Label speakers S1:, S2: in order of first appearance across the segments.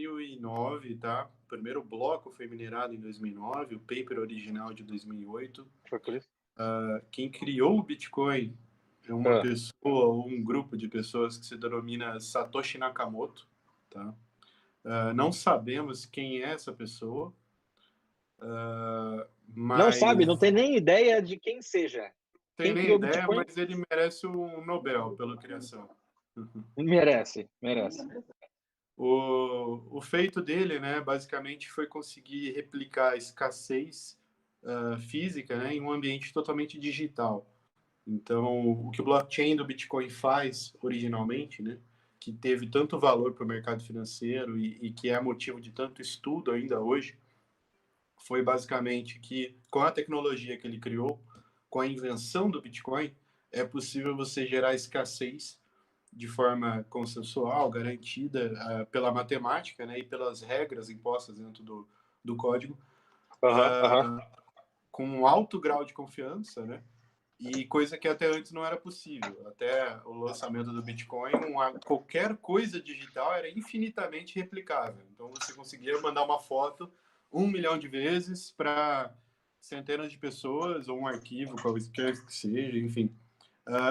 S1: 2009, tá? O primeiro bloco foi minerado em 2009, o paper original de 2008.
S2: Foi por isso?
S1: Quem criou o Bitcoin é uma pessoa ou um grupo de pessoas que se denomina Satoshi Nakamoto, tá? Não sabemos quem é essa pessoa, mas...
S2: Não sabe, não tem nem ideia de quem seja.
S1: Tem
S2: Quem
S1: nem
S2: criou o
S1: ideia,
S2: Bitcoin?
S1: mas ele merece um Nobel pela criação.
S2: Merece, merece.
S1: O feito dele, né, basicamente foi conseguir replicar a escassez física, né, em um ambiente totalmente digital. Então, o que o blockchain do Bitcoin faz originalmente, né, que teve tanto valor para o mercado financeiro e que é motivo de tanto estudo ainda hoje, foi basicamente que, com a tecnologia que ele criou, com a invenção do Bitcoin, é possível você gerar escassez de forma consensual, garantida pela matemática, né, e pelas regras impostas dentro do código, com um alto grau de confiança, né, e coisa que até antes não era possível. Até o lançamento do Bitcoin, qualquer coisa digital era infinitamente replicável. Então você conseguia mandar uma foto 1 milhão de vezes para centenas de pessoas, ou um arquivo, qualquer que seja, enfim.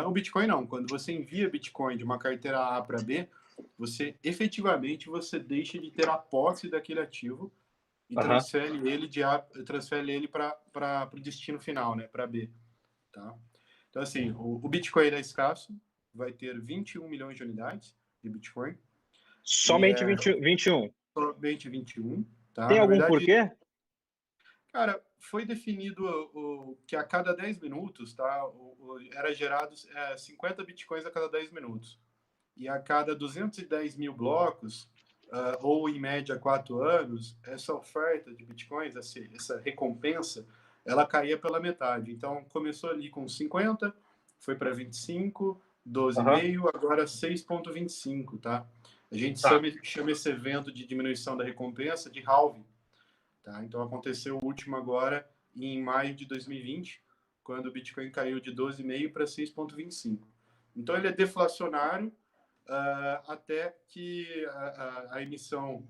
S1: O Bitcoin não. Quando você envia Bitcoin de uma carteira A para B, você efetivamente você deixa de ter a posse daquele ativo e transfere ele para o destino final, né, para B. Tá? Então, assim, o Bitcoin é escasso, vai ter 21 milhões de unidades de Bitcoin.
S2: Somente 21.
S1: Somente 21. Tá?
S2: Tem
S1: Na
S2: algum
S1: verdade,
S2: porquê?
S1: cara, foi definido que a cada 10 minutos, tá, era gerados 50 Bitcoins a cada 10 minutos. E a cada 210 mil blocos, ou em média 4 anos, essa oferta de Bitcoins, essa recompensa, ela caía pela metade. Então, começou ali com 50, foi para 25, 12,5, agora 6,25, tá? A gente chama esse evento de diminuição da recompensa de halving, tá? Então, aconteceu o último agora em maio de 2020, quando o Bitcoin caiu de 12,5 para 6,25. Então, ele é deflacionário, até que a emissão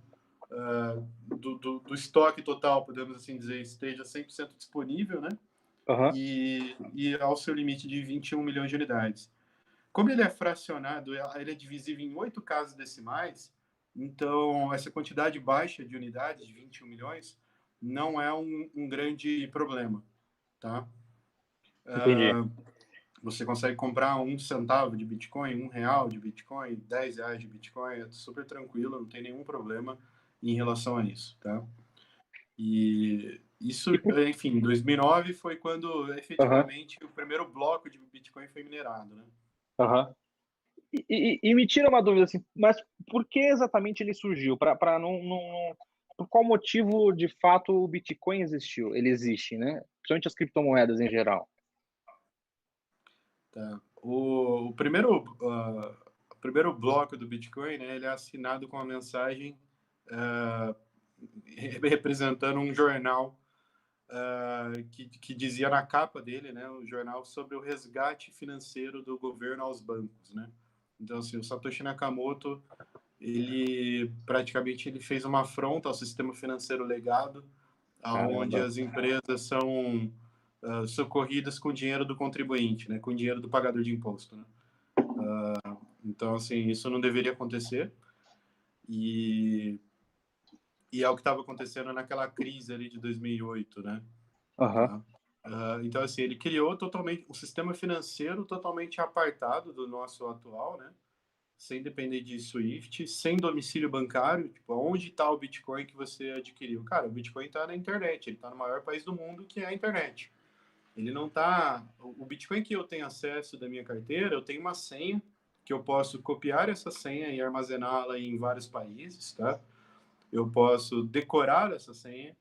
S1: do estoque total, podemos assim dizer, esteja 100% disponível, né? E ao seu limite de 21 milhões de unidades. Como ele é fracionado, ele é divisível em 8 casas decimais, então essa quantidade baixa de unidades, de 21 milhões, não é um grande problema, tá?
S2: Entendi.
S1: Você consegue comprar 1 centavo de Bitcoin, R$ 1 de Bitcoin, R$ 10 de Bitcoin, é super tranquilo, não tem nenhum problema em relação a isso, tá? E isso, enfim, 2009 foi quando efetivamente o primeiro bloco de Bitcoin foi minerado, né?
S2: E me tira uma dúvida assim, mas por que exatamente ele surgiu? Para não, por qual motivo de fato o Bitcoin existiu? Ele existe, né? Principalmente as criptomoedas em geral.
S1: Tá. O primeiro bloco do Bitcoin, né, ele é assinado com a mensagem representando um jornal que dizia na capa dele, né, o jornal sobre o resgate financeiro do governo aos bancos, né? Então, assim, o Satoshi Nakamoto, ele praticamente ele fez uma afronta ao sistema financeiro legado, aonde as empresas são socorridas com o dinheiro do contribuinte, né, com o dinheiro do pagador de imposto, né? Então, assim, isso não deveria acontecer. E é o que estava acontecendo naquela crise ali de 2008, né? Tá? Então, assim, ele criou totalmente um sistema financeiro totalmente apartado do nosso atual, né? Sem depender de SWIFT, sem domicílio bancário. Tipo, onde está o Bitcoin que você adquiriu? Cara, o Bitcoin está na internet, ele está no maior país do mundo, que é a internet. Ele não está... O Bitcoin que eu tenho acesso da minha carteira, eu tenho uma senha, que eu posso copiar essa senha e armazená-la em vários países, tá? Eu posso decorar essa senha,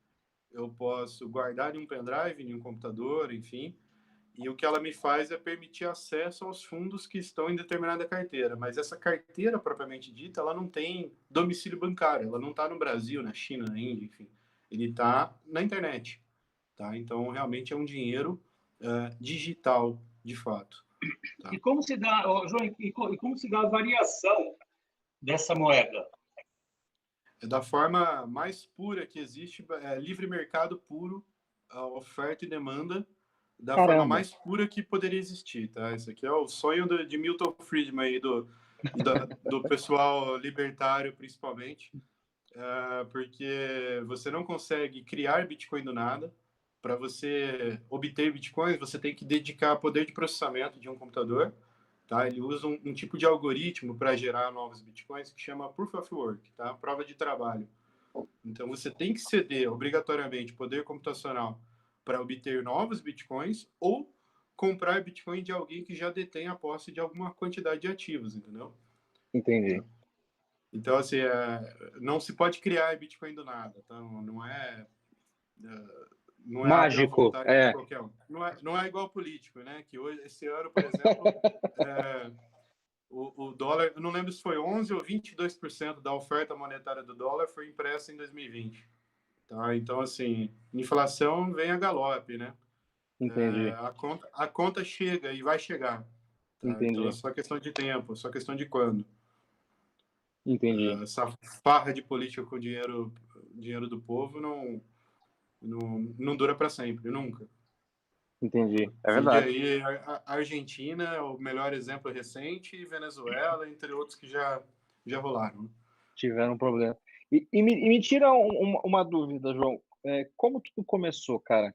S1: eu posso guardar em um pendrive, em um computador, enfim. E o que ela me faz é permitir acesso aos fundos que estão em determinada carteira. Mas essa carteira, propriamente dita, ela não tem domicílio bancário. Ela não está no Brasil, na China, na Índia, enfim. Ele está na internet. Tá? Então, realmente é um dinheiro digital, de fato. Tá?
S3: E como se dá, João, e como se dá a variação dessa moeda?
S1: É da forma mais pura que existe, é livre mercado puro, a oferta e demanda, da forma
S2: Caramba,
S1: mais pura que poderia existir, tá? Isso aqui é o sonho de Milton Friedman aí, do pessoal libertário, principalmente, porque você não consegue criar Bitcoin do nada. Para você obter Bitcoins, você tem que dedicar poder de processamento de um computador, tá? Ele usa um tipo de algoritmo para gerar novos Bitcoins que chama Proof of Work, tá? Prova de trabalho. Então, você tem que ceder obrigatoriamente poder computacional para obter novos bitcoins ou comprar bitcoin de alguém que já detém a posse de alguma quantidade de ativos, entendeu?
S2: entendi.
S1: Então, assim, não se pode criar bitcoin do nada, tá? Não é à
S2: Mágico,
S1: vontade de
S2: é.
S1: qualquer um. Não é igual político, né? Que hoje, esse ano, por exemplo, o dólar, eu não lembro se foi 11 ou 22% da oferta monetária do dólar foi impressa em 2020. Tá? Então, assim, inflação vem a galope, né?
S2: Entendi,
S1: A conta chega e vai chegar. Tá? Então, é
S2: entendi,
S1: só questão de tempo, só questão de quando.
S2: entendi,
S1: Essa farra de política com dinheiro do povo não dura para sempre, nunca.
S2: entendi. É
S1: Vide
S2: verdade.
S1: aí a Argentina, o melhor exemplo recente, e Venezuela, entre outros que já rolaram.
S2: Tiveram um problema. E me tira uma dúvida, João. Como tudo começou, cara?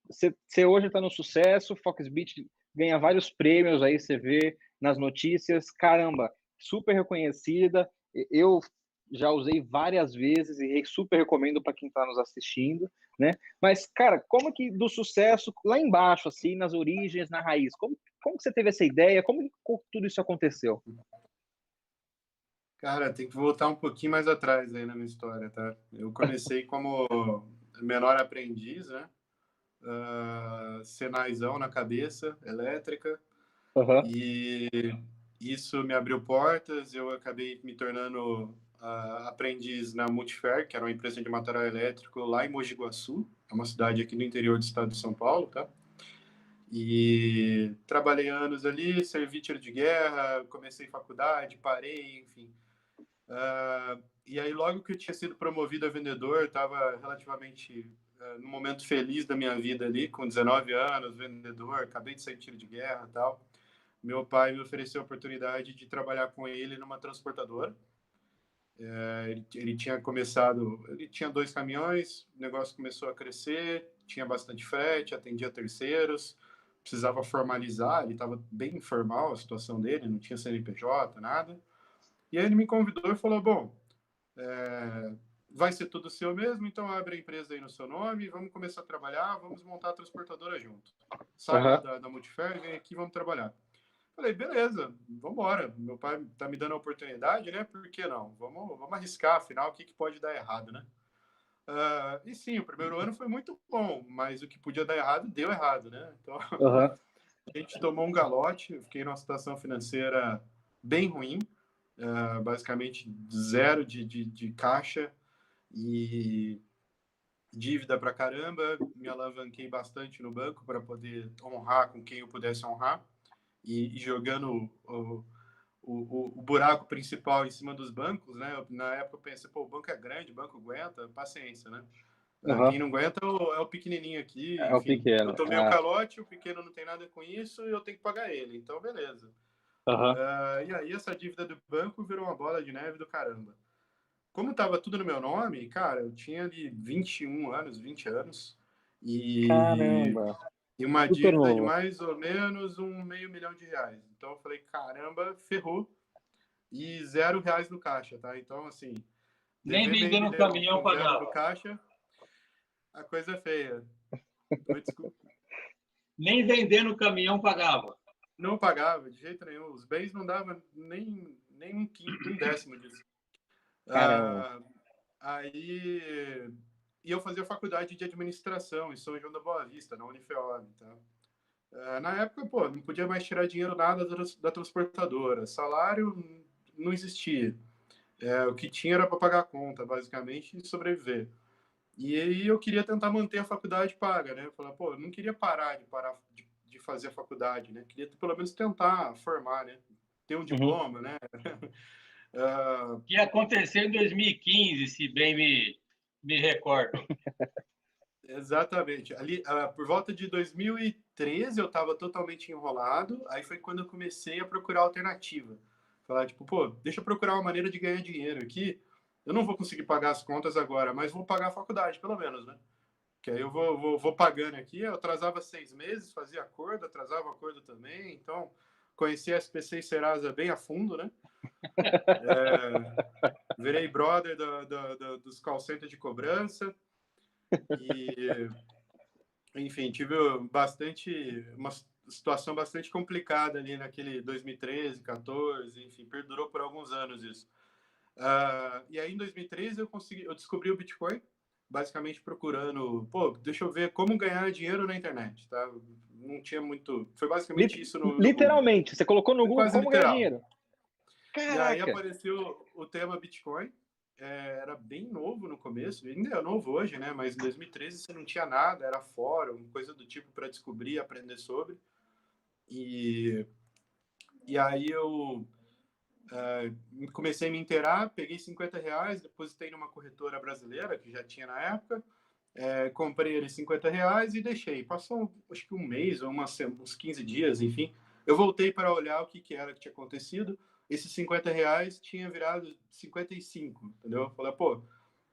S2: Você hoje está no sucesso, Foxbit ganha vários prêmios aí, você vê nas notícias. Caramba, super reconhecida. Eu já usei várias vezes e super recomendo para quem está nos assistindo, né? Mas, cara, como que do sucesso lá embaixo, assim, nas origens, na raiz, como que você teve essa ideia? Como que tudo isso aconteceu?
S1: Cara, tem que voltar um pouquinho mais atrás aí na minha história, tá? Eu comecei como menor aprendiz, né? Senaizão na cabeça, elétrica,
S2: Aham,
S1: e isso me abriu portas. Eu acabei me tornando aprendiz na Multifer, que era uma empresa de material elétrico lá em Mogi Guaçu, é uma cidade aqui no interior do estado de São Paulo, tá? E trabalhei anos ali, servi tiro de guerra, comecei faculdade, parei, enfim. E aí, logo que eu tinha sido promovido a vendedor, estava relativamente no momento feliz da minha vida ali, com 19 anos, vendedor, acabei de sair de tiro de guerra e tal. Meu pai me ofereceu a oportunidade de trabalhar com ele numa transportadora. Ele tinha começado, ele tinha 2 caminhões, o negócio começou a crescer, tinha bastante frete, atendia terceiros, precisava formalizar, ele estava bem informal a situação dele, não tinha CNPJ, nada. E aí ele me convidou e falou: bom, vai ser tudo seu mesmo, então abre a empresa aí no seu nome, vamos começar a trabalhar, vamos montar a transportadora junto. Sai lá
S2: aham,
S1: da Multifer, vem aqui, vamos trabalhar. Falei, beleza, vamos embora. Meu pai tá me dando a oportunidade, né? Por que não? Vamos arriscar, afinal, o que pode dar errado, né? E sim, o primeiro ano foi muito bom, mas o que podia dar errado, deu errado, né? Então,
S2: aham.
S1: a gente tomou um galote, eu fiquei numa situação financeira bem ruim, basicamente zero de caixa e dívida pra caramba. Me alavanquei bastante no banco para poder honrar com quem eu pudesse honrar e jogando o buraco principal em cima dos bancos, né? Na época eu pensei, pô, o banco é grande, o banco aguenta, paciência, né? Quem
S2: Aham.
S1: não aguenta é o pequenininho aqui,
S2: É o
S1: enfim. Eu
S2: pequeno.
S1: tomei o calote, o pequeno não tem nada com isso e eu tenho que pagar ele, então beleza.
S2: Aham.
S1: E aí essa dívida do banco virou uma bola de neve do caramba. Como estava tudo no meu nome, cara, eu tinha ali 21 anos, 20 anos, e,
S2: Caramba,
S1: e uma
S2: super
S1: dívida de
S2: novo.
S1: mais ou menos R$ 500.000. Então eu falei, caramba, ferrou. E R$ 0 no caixa, tá? Então, assim,
S3: Nem
S1: dever meio
S3: vendendo o
S1: milhão
S3: caminhão
S1: com zero no
S3: pagava.
S1: caixa, a coisa é feia. Oi, desculpa.
S3: Nem vendendo o caminhão pagava.
S1: Não pagava de jeito nenhum. Os bens não davam nem um décimo disso.
S2: Caramba.
S1: Ah, aí. E eu fazia faculdade de administração em São João da Boa Vista, na Unifeob, tá? Na época, pô, não podia mais tirar dinheiro nada da transportadora. Salário não existia. O que tinha era para pagar a conta, basicamente, e sobreviver. E aí eu queria tentar manter a faculdade paga, né? Eu falei, pô, eu não queria parar de fazer a faculdade, né? Queria pelo menos tentar formar, né? Ter um
S2: Uhum.
S1: diploma, né?
S3: Que aconteceu em 2015, se bem me recordo.
S1: Exatamente. Ali, por volta de 2013, eu estava totalmente enrolado. Aí foi quando eu comecei a procurar alternativa. Falar, tipo, pô, deixa eu procurar uma maneira de ganhar dinheiro aqui. Eu não vou conseguir pagar as contas agora, mas vou pagar a faculdade, pelo menos, né? Que aí eu vou pagando aqui. Eu atrasava 6 meses, fazia acordo, atrasava acordo também. Então, conheci a SPC e Serasa bem a fundo, né? Virei brother dos call centers de cobrança. E, enfim, tive uma situação bastante complicada ali naquele 2013, 14, enfim, perdurou por alguns anos isso. E aí, em 2013, eu descobri o Bitcoin, basicamente procurando, pô, deixa eu ver como ganhar dinheiro na internet, tá? Não tinha muito. Foi basicamente isso no Google.
S2: Literalmente, você colocou no
S1: Foi
S2: Google
S1: quase
S2: como ganhar
S1: literal.
S2: dinheiro.
S1: E aí
S2: Caraca!
S1: apareceu o tema Bitcoin. Era bem novo no começo, ainda é novo hoje, né? Mas em 2013 você não tinha nada, era fórum, coisa do tipo para descobrir, aprender sobre. E aí eu comecei a me inteirar, peguei R$ 50, depositei numa corretora brasileira que já tinha na época, comprei ele R$ 50 e deixei. Passou acho que um mês ou uns 15 dias, enfim. Eu voltei para olhar o que era que tinha acontecido. Esses R$ 50 tinha virado 55, entendeu? Eu falei, pô,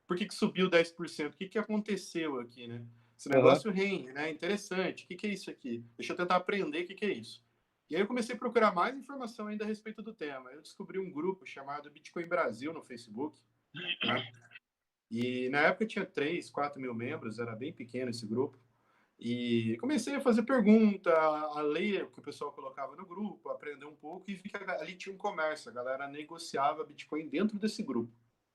S1: por que subiu 10%? O que aconteceu aqui, né? Esse negócio rende, né? Interessante. O que é isso aqui? Deixa eu tentar aprender o que é isso. E aí eu comecei a procurar mais informação ainda a respeito do tema. Eu descobri um grupo chamado Bitcoin Brasil no Facebook, tá? E na época tinha 3, 4 mil membros, era bem pequeno esse grupo. E comecei a fazer pergunta, a ler o que o pessoal colocava no grupo, aprender um pouco e vi que ali tinha um comércio, a galera negociava Bitcoin dentro desse grupo,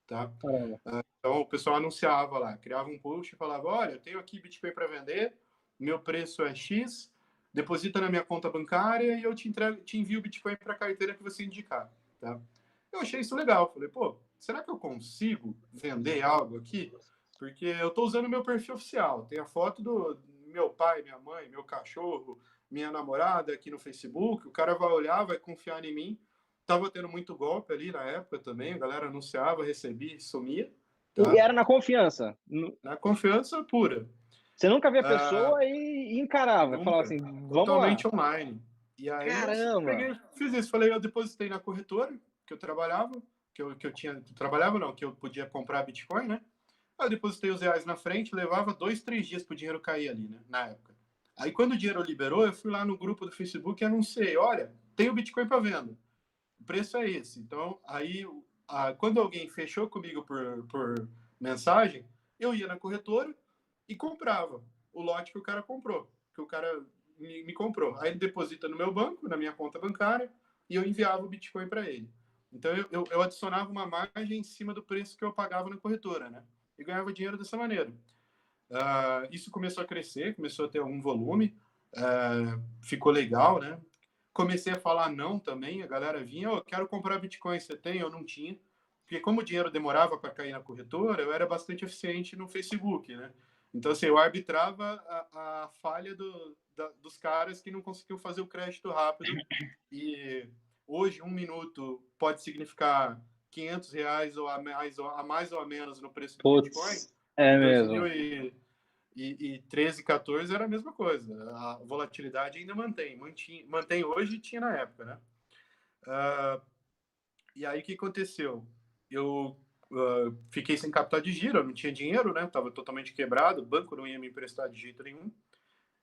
S1: tá?
S2: Caramba.
S1: Então o pessoal anunciava lá, criava um post e falava, olha, eu tenho aqui Bitcoin para vender, meu preço é X, deposita na minha conta bancária e eu te envio Bitcoin para a carteira que você indicar, tá? Eu achei isso legal, falei, pô, será que eu consigo vender algo aqui? Porque eu estou usando meu perfil oficial, tem a foto do meu pai, minha mãe, meu cachorro, minha namorada aqui no Facebook, o cara vai olhar, vai confiar em mim. Tava tendo muito golpe ali na época também, a galera anunciava, recebia e sumia,
S2: E
S1: tá?
S2: era na confiança.
S1: Na confiança pura.
S2: Você nunca via a pessoa e encarava, falava
S1: Nunca.
S2: assim, vamos lá.
S1: Totalmente online. E aí eu
S2: Caramba!
S1: peguei, fiz isso. Falei, eu depositei na corretora que eu trabalhava, que eu tinha, trabalhava não, que eu podia comprar Bitcoin, né? Aí eu depositei os reais na frente, levava 2, 3 dias pro dinheiro cair ali, né? Na época. Aí quando o dinheiro liberou, eu fui lá no grupo do Facebook e anunciei, olha, tem o Bitcoin para venda. O preço é esse. Então, aí, quando alguém fechou comigo por mensagem, eu ia na corretora e comprava o lote que o cara comprou, que o cara me comprou. Aí ele deposita no meu banco, na minha conta bancária, e eu enviava o Bitcoin para ele. Então, eu adicionava uma margem em cima do preço que eu pagava na corretora, né? E ganhava dinheiro dessa maneira. Isso começou a crescer, começou a ter algum volume, ficou legal, né? Comecei a falar não também, a galera vinha, eu quero comprar Bitcoin, você tem? Eu não tinha. Porque como o dinheiro demorava para cair na corretora, eu era bastante eficiente no Facebook, né? Então, assim, eu arbitrava a falha dos caras que não conseguiam fazer o crédito rápido. E hoje, 1 minuto pode significar R$ 500 ou a mais ou a menos no preço do Bitcoin.
S2: Putz, é
S1: Em
S2: mesmo.
S1: 2013, 14 era a mesma coisa. A volatilidade ainda mantém hoje e tinha na época, né? E aí o que aconteceu? Eu fiquei sem capital de giro, eu não tinha dinheiro, né? Estava totalmente quebrado, o banco não ia me emprestar de jeito nenhum.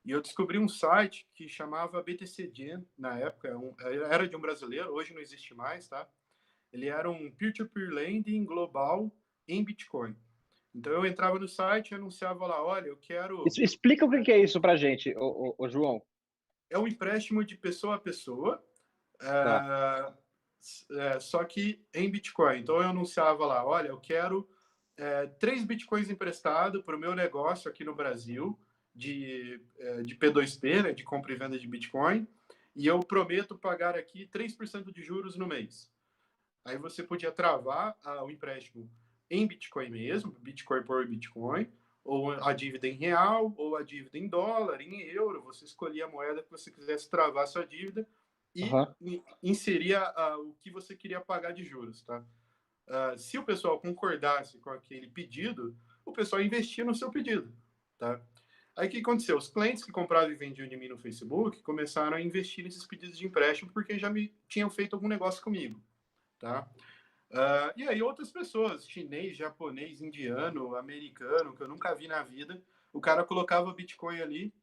S1: E eu descobri um site que chamava BTCGen, na época, era de um brasileiro, hoje não existe mais, tá? Ele era um peer-to-peer lending global em Bitcoin. Então eu entrava no site e anunciava lá, olha, eu quero...
S2: Explica o que é isso pra gente, ô João.
S1: É um empréstimo de pessoa a pessoa,
S2: Tá.
S1: só que em Bitcoin. Então eu anunciava lá, olha, eu quero 3 Bitcoins emprestado para o meu negócio aqui no Brasil, de P2P, né, de compra e venda de Bitcoin, e eu prometo pagar aqui 3% de juros no mês. Aí você podia travar o empréstimo em Bitcoin mesmo, Bitcoin por Bitcoin, ou a dívida em real, ou a dívida em dólar, em euro. Você escolhia a moeda que você quisesse travar a sua dívida e
S2: Uhum.
S1: inserir o que você queria pagar de juros, tá? Se o pessoal concordasse com aquele pedido, o pessoal investia no seu pedido, tá? Aí o que aconteceu? Os clientes que compravam e vendiam de mim no Facebook começaram a investir nesses pedidos de empréstimo porque já me tinham feito algum negócio comigo, tá? E aí outras pessoas, chinês, japonês, indiano, americano, que eu nunca vi na vida, o cara colocava Bitcoin ali,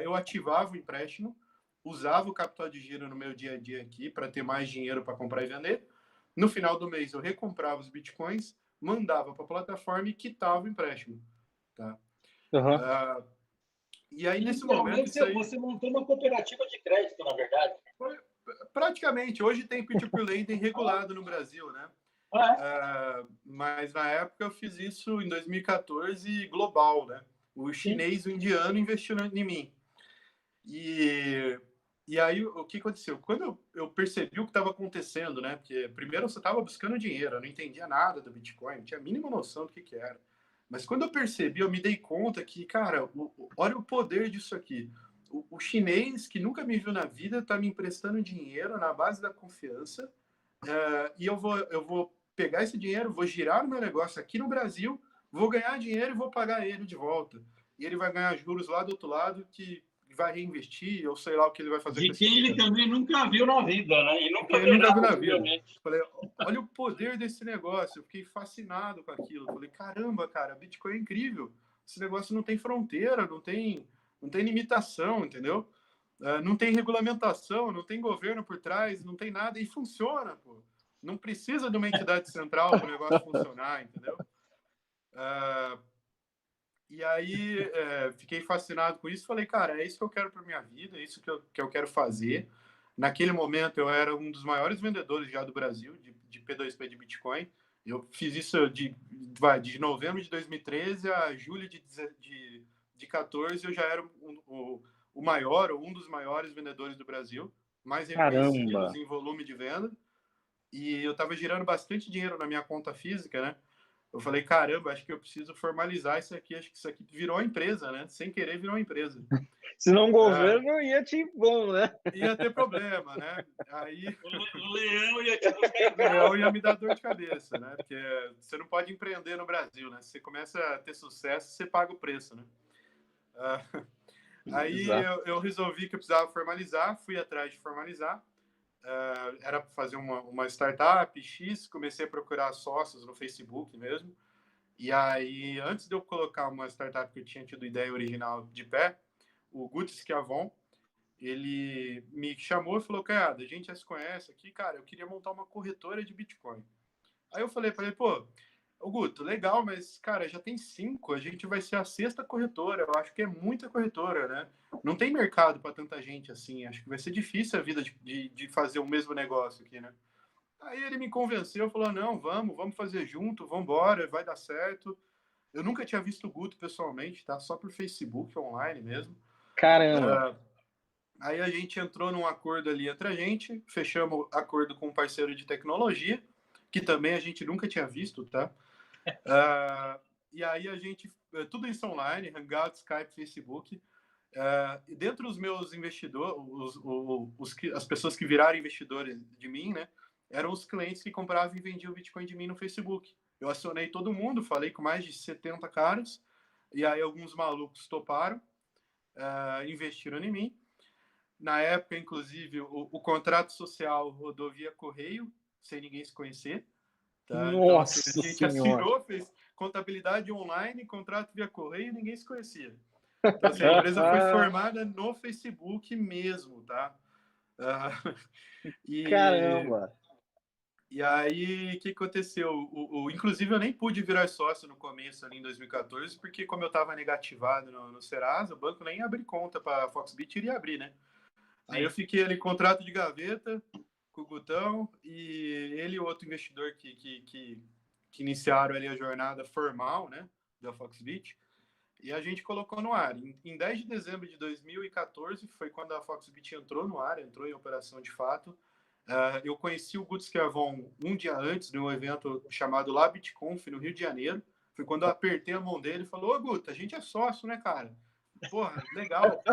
S1: eu ativava o empréstimo, usava o capital de giro no meu dia a dia aqui para ter mais dinheiro para comprar e vender. No final do mês eu recomprava os Bitcoins, mandava para a plataforma e quitava o empréstimo, tá?
S2: Uhum.
S1: E aí nesse momento
S3: Inicialmente,
S1: isso aí
S3: você montou uma cooperativa de crédito, na verdade.
S1: praticamente hoje tem peer-to-peer lending regulado no Brasil, né? Mas na época eu fiz isso em 2014 global, né? O chinês e o indiano investiram em mim. E aí o que aconteceu? Quando eu percebi o que estava acontecendo, né? Porque primeiro eu só estava buscando dinheiro, eu não entendia nada do Bitcoin, não tinha a mínima noção do que era. Mas quando eu percebi, eu me dei conta que, cara, olha o poder disso aqui. O chinês, que nunca me viu na vida, está me emprestando dinheiro na base da confiança, e eu vou pegar esse dinheiro, vou girar no meu negócio aqui no Brasil, vou ganhar dinheiro e vou pagar ele de volta. E ele vai ganhar juros lá do outro lado que vai reinvestir, ou sei lá o que ele vai fazer com
S3: De
S1: esse
S3: quem ele
S1: dinheiro.
S3: também nunca viu na vida, né? E
S1: Porque
S3: nunca
S1: ele nunca
S3: verá,
S1: viu na vida.
S3: possivelmente.
S1: Falei, olha o poder desse negócio. Eu fiquei fascinado com aquilo. Falei, caramba, cara, Bitcoin é incrível. Esse negócio não tem fronteira, não tem limitação, entendeu? Não tem regulamentação, não tem governo por trás, não tem nada. E funciona, pô. Não precisa de uma entidade central para o negócio funcionar, entendeu? E aí fiquei fascinado com isso. Falei, cara, é isso que eu quero para minha vida, é isso que eu quero fazer. Naquele momento eu era um dos maiores vendedores já do Brasil de P2P de Bitcoin. Eu fiz isso de novembro de 2013 a julho de 14. Eu já era o maior, ou um dos maiores vendedores do Brasil, mais reconhecidos
S2: Caramba.
S1: em volume de venda. E eu estava girando bastante dinheiro na minha conta física, né? Eu falei, caramba, acho que eu preciso formalizar isso aqui. Acho que isso aqui virou uma empresa, né? Sem querer, virou uma empresa.
S2: Se não governo, ia te bom, né?
S1: Ia ter problema, né? Aí
S3: O leão ia te buscar em
S1: o leão ia
S3: casa.
S1: me dar dor de cabeça, né? Porque você não pode empreender no Brasil, né? Se você começa a ter sucesso, você paga o preço, né? Aí
S2: Exato.
S1: eu resolvi que eu precisava formalizar, fui atrás de formalizar. Era para fazer uma startup X, comecei a procurar sócios no Facebook mesmo. E aí, antes de eu colocar uma startup que eu tinha tido ideia original de pé, o Guto Schiavon, ele me chamou e falou, cara, a gente já se conhece aqui, cara, eu queria montar uma corretora de Bitcoin. Aí eu falei para ele, pô, o Guto, legal, mas, cara, já tem 5, a gente vai ser a 6ª corretora, eu acho que é muita corretora, né? Não tem mercado para tanta gente assim, acho que vai ser difícil a vida de fazer o mesmo negócio aqui, né? Aí ele me convenceu, falou, não, vamos fazer junto, vamos embora, vai dar certo. Eu nunca tinha visto o Guto pessoalmente, tá? Só por Facebook, online mesmo.
S2: Caramba.
S1: Aí a gente entrou num acordo ali entre a gente, fechamos acordo com um parceiro de tecnologia, que também a gente nunca tinha visto, tá? E aí a gente, tudo isso online, Hangout, Skype, Facebook. E dentro dos meus investidores, as pessoas que viraram investidores de mim, né? Eram os clientes que compravam e vendiam Bitcoin de mim no Facebook. Eu acionei todo mundo, falei com mais de 70 caras, e aí alguns malucos toparam, investiram em mim. Na época, inclusive, o contrato social rodou via correio, sem ninguém se conhecer. Tá? Então, assim, a
S2: Nossa
S1: gente
S2: senhora.
S1: assinou, fez contabilidade online, contrato via correio, ninguém se conhecia. Então, assim, a empresa foi formada no Facebook mesmo, tá? E,
S2: Caramba.
S1: e aí, o que aconteceu? Inclusive, eu nem pude virar sócio no começo, ali em 2014, porque como eu estava negativado no Serasa, o banco nem abriu conta para a Foxbit, iria abrir, né? Aí eu fiquei ali, contrato de gaveta, com o Gutão, e ele e outro investidor que iniciaram ali a jornada formal, né, da Foxbit, e a gente colocou no ar. Em 10 de dezembro de 2014, foi quando a Foxbit entrou no ar, entrou em operação de fato. Eu conheci o Guto Schiavon um dia antes de um evento chamado LabitConf, no Rio de Janeiro. Foi quando eu apertei a mão dele e falou, ô Guto, a gente é sócio, né, cara? porra, legal.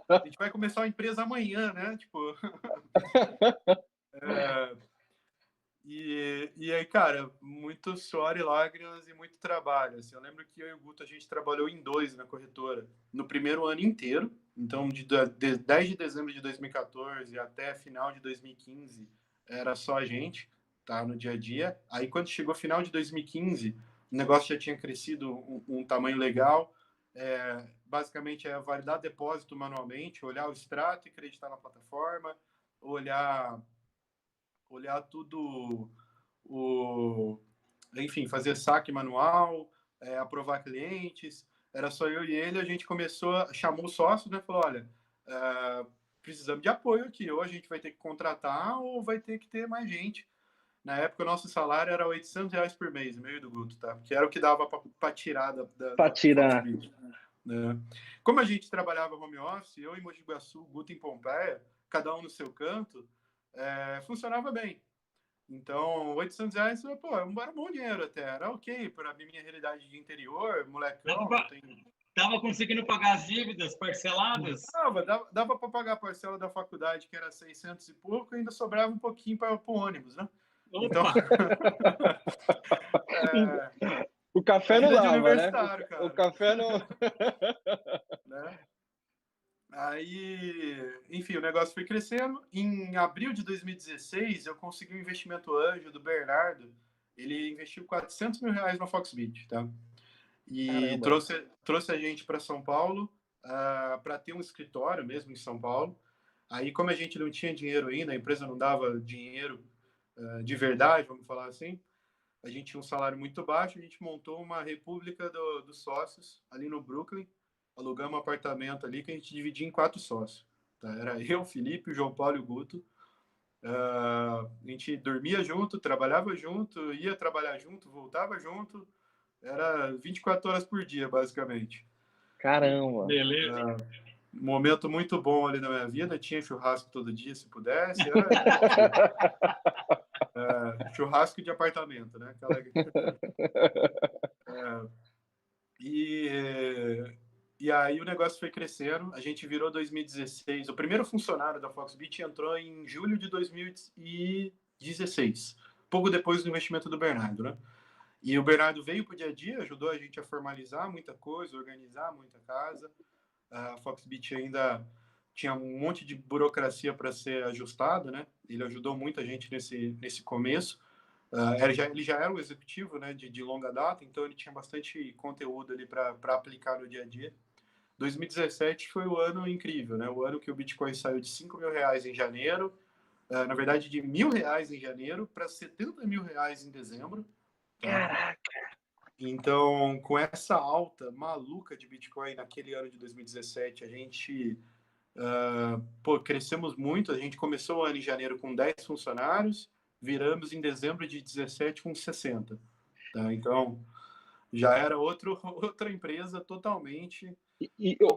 S1: A gente vai começar uma empresa amanhã, né? Tipo, e aí, cara, muito suor e lágrimas e muito trabalho. Assim, eu lembro que eu e o Guto, a gente trabalhou em dois na corretora no primeiro ano inteiro. Então, de 10 de dezembro de 2014 até final de 2015, era só a gente, tá, no dia a dia. Aí, quando chegou final de 2015, o negócio já tinha crescido um tamanho legal. Basicamente, é validar depósito manualmente, olhar o extrato e acreditar na plataforma, olhar tudo, enfim, fazer saque manual, aprovar clientes. Era só eu e ele. A gente chamou o sócio, né? Falou: olha, precisamos de apoio aqui. Ou a gente vai ter que contratar, ou vai ter que ter mais gente. Na época, o nosso salário era R$800 por mês, meio do Guto, tá? Que era o que dava para tirar
S2: Para tirar.
S1: Né? Como a gente trabalhava home office, eu em Mogi Guaçu, Guto em Pompeia, cada um no seu canto, funcionava bem. Então, R$800, pô, era um bom dinheiro até. Era ok para a minha realidade de interior, molecão.
S3: Tava conseguindo pagar as dívidas parceladas?
S1: Dava para pagar a parcela da faculdade, que era 600 e pouco, e ainda sobrava um pouquinho para o ônibus, né?
S3: Opa.
S1: Então,
S2: o café não dava, né?
S1: Cara.
S2: O café não...
S1: né? Aí, enfim, o negócio foi crescendo. Em abril de 2016, eu consegui um investimento anjo do Bernardo. Ele investiu R$400 mil na Foxbit, tá? E trouxe a gente para São Paulo para ter um escritório mesmo em São Paulo. Aí, como a gente não tinha dinheiro ainda, a empresa não dava dinheiro de verdade, vamos falar assim, a gente tinha um salário muito baixo, a gente montou uma república dos sócios ali no Brooklyn, alugamos um apartamento ali que a gente dividia em 4 sócios. Tá? Era eu, Felipe, o João Paulo e o Guto. A gente dormia junto, trabalhava junto, ia trabalhar junto, voltava junto. Era 24 horas por dia, basicamente.
S2: Caramba!
S3: Beleza.
S1: Um momento muito bom ali na minha vida. Tinha churrasco todo dia, se pudesse. Churrasco de apartamento, né? E aí o negócio foi crescendo. A gente virou 2016. O primeiro funcionário da Foxbit entrou em julho de 2016, pouco depois do investimento do Bernardo, né? E o Bernardo veio para o dia a dia, ajudou a gente a formalizar muita coisa, organizar muita casa. A Foxbit ainda tinha um monte de burocracia para ser ajustada, né? Ele ajudou muita gente nesse começo. Ele já era um executivo, né, de longa data, então ele tinha bastante conteúdo ali para aplicar no dia a dia. 2017 foi o ano incrível, né? O ano que o Bitcoin saiu de R$5 mil em janeiro, na verdade de R$1.000 em janeiro para R$70.000 em dezembro. Tá?
S2: Caraca!
S1: Então, com essa alta maluca de Bitcoin naquele ano de 2017, a gente crescemos muito. A gente começou o ano em janeiro com 10 funcionários, viramos em dezembro de 17 com 60. Tá? Então, já era outra empresa totalmente.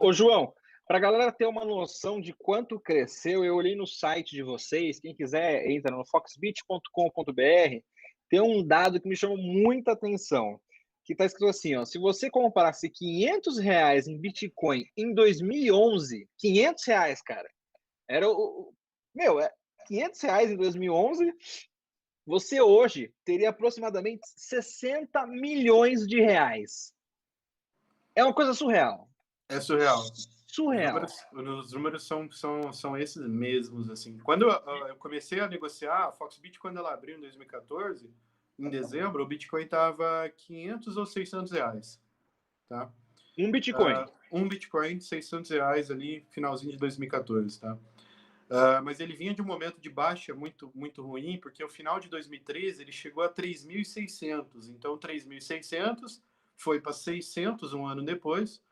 S2: Ô, João, para a galera ter uma noção de quanto cresceu, eu olhei no site de vocês. Quem quiser, entra no foxbit.com.br. Tem um dado que me chamou muita atenção, que está escrito assim, ó, se você comparasse R$500 em Bitcoin em 2011, R$500, cara, era R$500 em 2011, você hoje teria aproximadamente 60 milhões de reais. É uma coisa surreal.
S1: É surreal.
S2: Surreal.
S1: Os números são esses mesmos, assim. Quando eu comecei a negociar a Foxbit, quando ela abriu em 2014, em dezembro, o Bitcoin estava 500 ou 600 reais. Tá?
S2: Um Bitcoin.
S1: Um Bitcoin, 600 reais ali, finalzinho de 2014, tá? Mas ele vinha de um momento de baixa muito, muito ruim, porque o final de 2013 ele chegou a 3.600. Então, 3.600 foi para 600 um ano depois.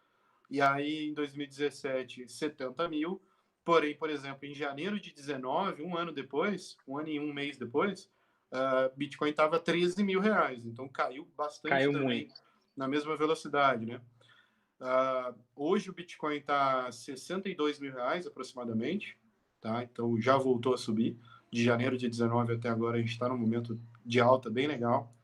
S1: E aí, em 2017, 70 mil. Porém, por exemplo, em janeiro de 19, um ano depois, um ano e um mês depois, Bitcoin estava 13 mil reais. Então, caiu bastante também, muito, na mesma velocidade, né? Hoje o Bitcoin está 62 mil reais aproximadamente, tá? Então já voltou a subir. De janeiro de 19 até agora a gente está num momento de alta bem legal.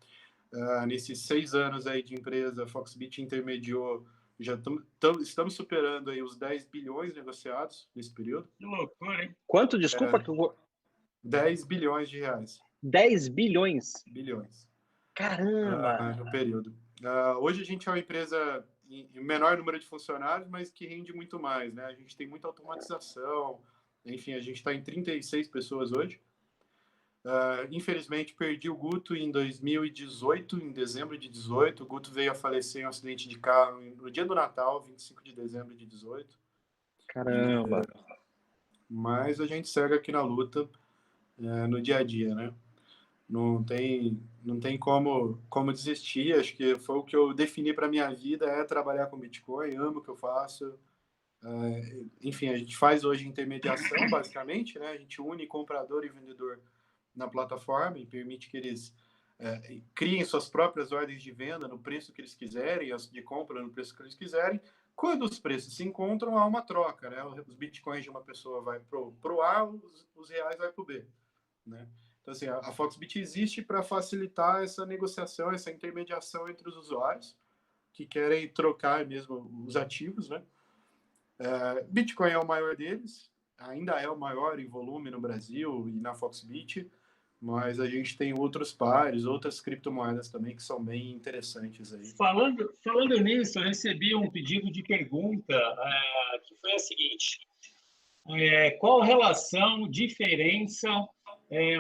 S1: Nesses 6 anos aí de empresa, a Foxbit intermediou estamos superando aí os 10 bilhões negociados nesse período.
S3: Que loucura, hein?
S2: Quanto? Desculpa.
S1: 10 bilhões de reais.
S2: 10 bilhões?
S1: Bilhões.
S2: Caramba!
S1: No período. Hoje a gente é uma empresa em menor número de funcionários, mas que rende muito mais, né? A gente tem muita automatização, enfim, a gente está em 36 pessoas hoje. Infelizmente, perdi o Guto em 2018, em dezembro de 18. O Guto veio a falecer em um acidente de carro no dia do Natal, 25 de dezembro de 18.
S2: Caramba!
S1: Mas a gente segue aqui na luta, no dia a dia, né? Não tem como desistir. Acho que foi o que eu defini para minha vida, é trabalhar com Bitcoin, amo o que eu faço. Enfim, a gente faz hoje intermediação, basicamente, né? A gente une comprador e vendedor na plataforma e permite que eles criem suas próprias ordens de venda no preço que eles quiserem, as de compra no preço que eles quiserem. Quando os preços se encontram, há uma troca, né? Os bitcoins de uma pessoa vai pro A, os reais vai pro B, né? Então, assim, a Foxbit existe para facilitar essa negociação, essa intermediação entre os usuários que querem trocar mesmo os ativos, né? Bitcoin é o maior deles, ainda é o maior em volume no Brasil e na Foxbit, mas a gente tem outros pares, outras criptomoedas também que são bem interessantes aí.
S3: Falando nisso, eu recebi um pedido de pergunta que foi a seguinte: qual relação, diferença,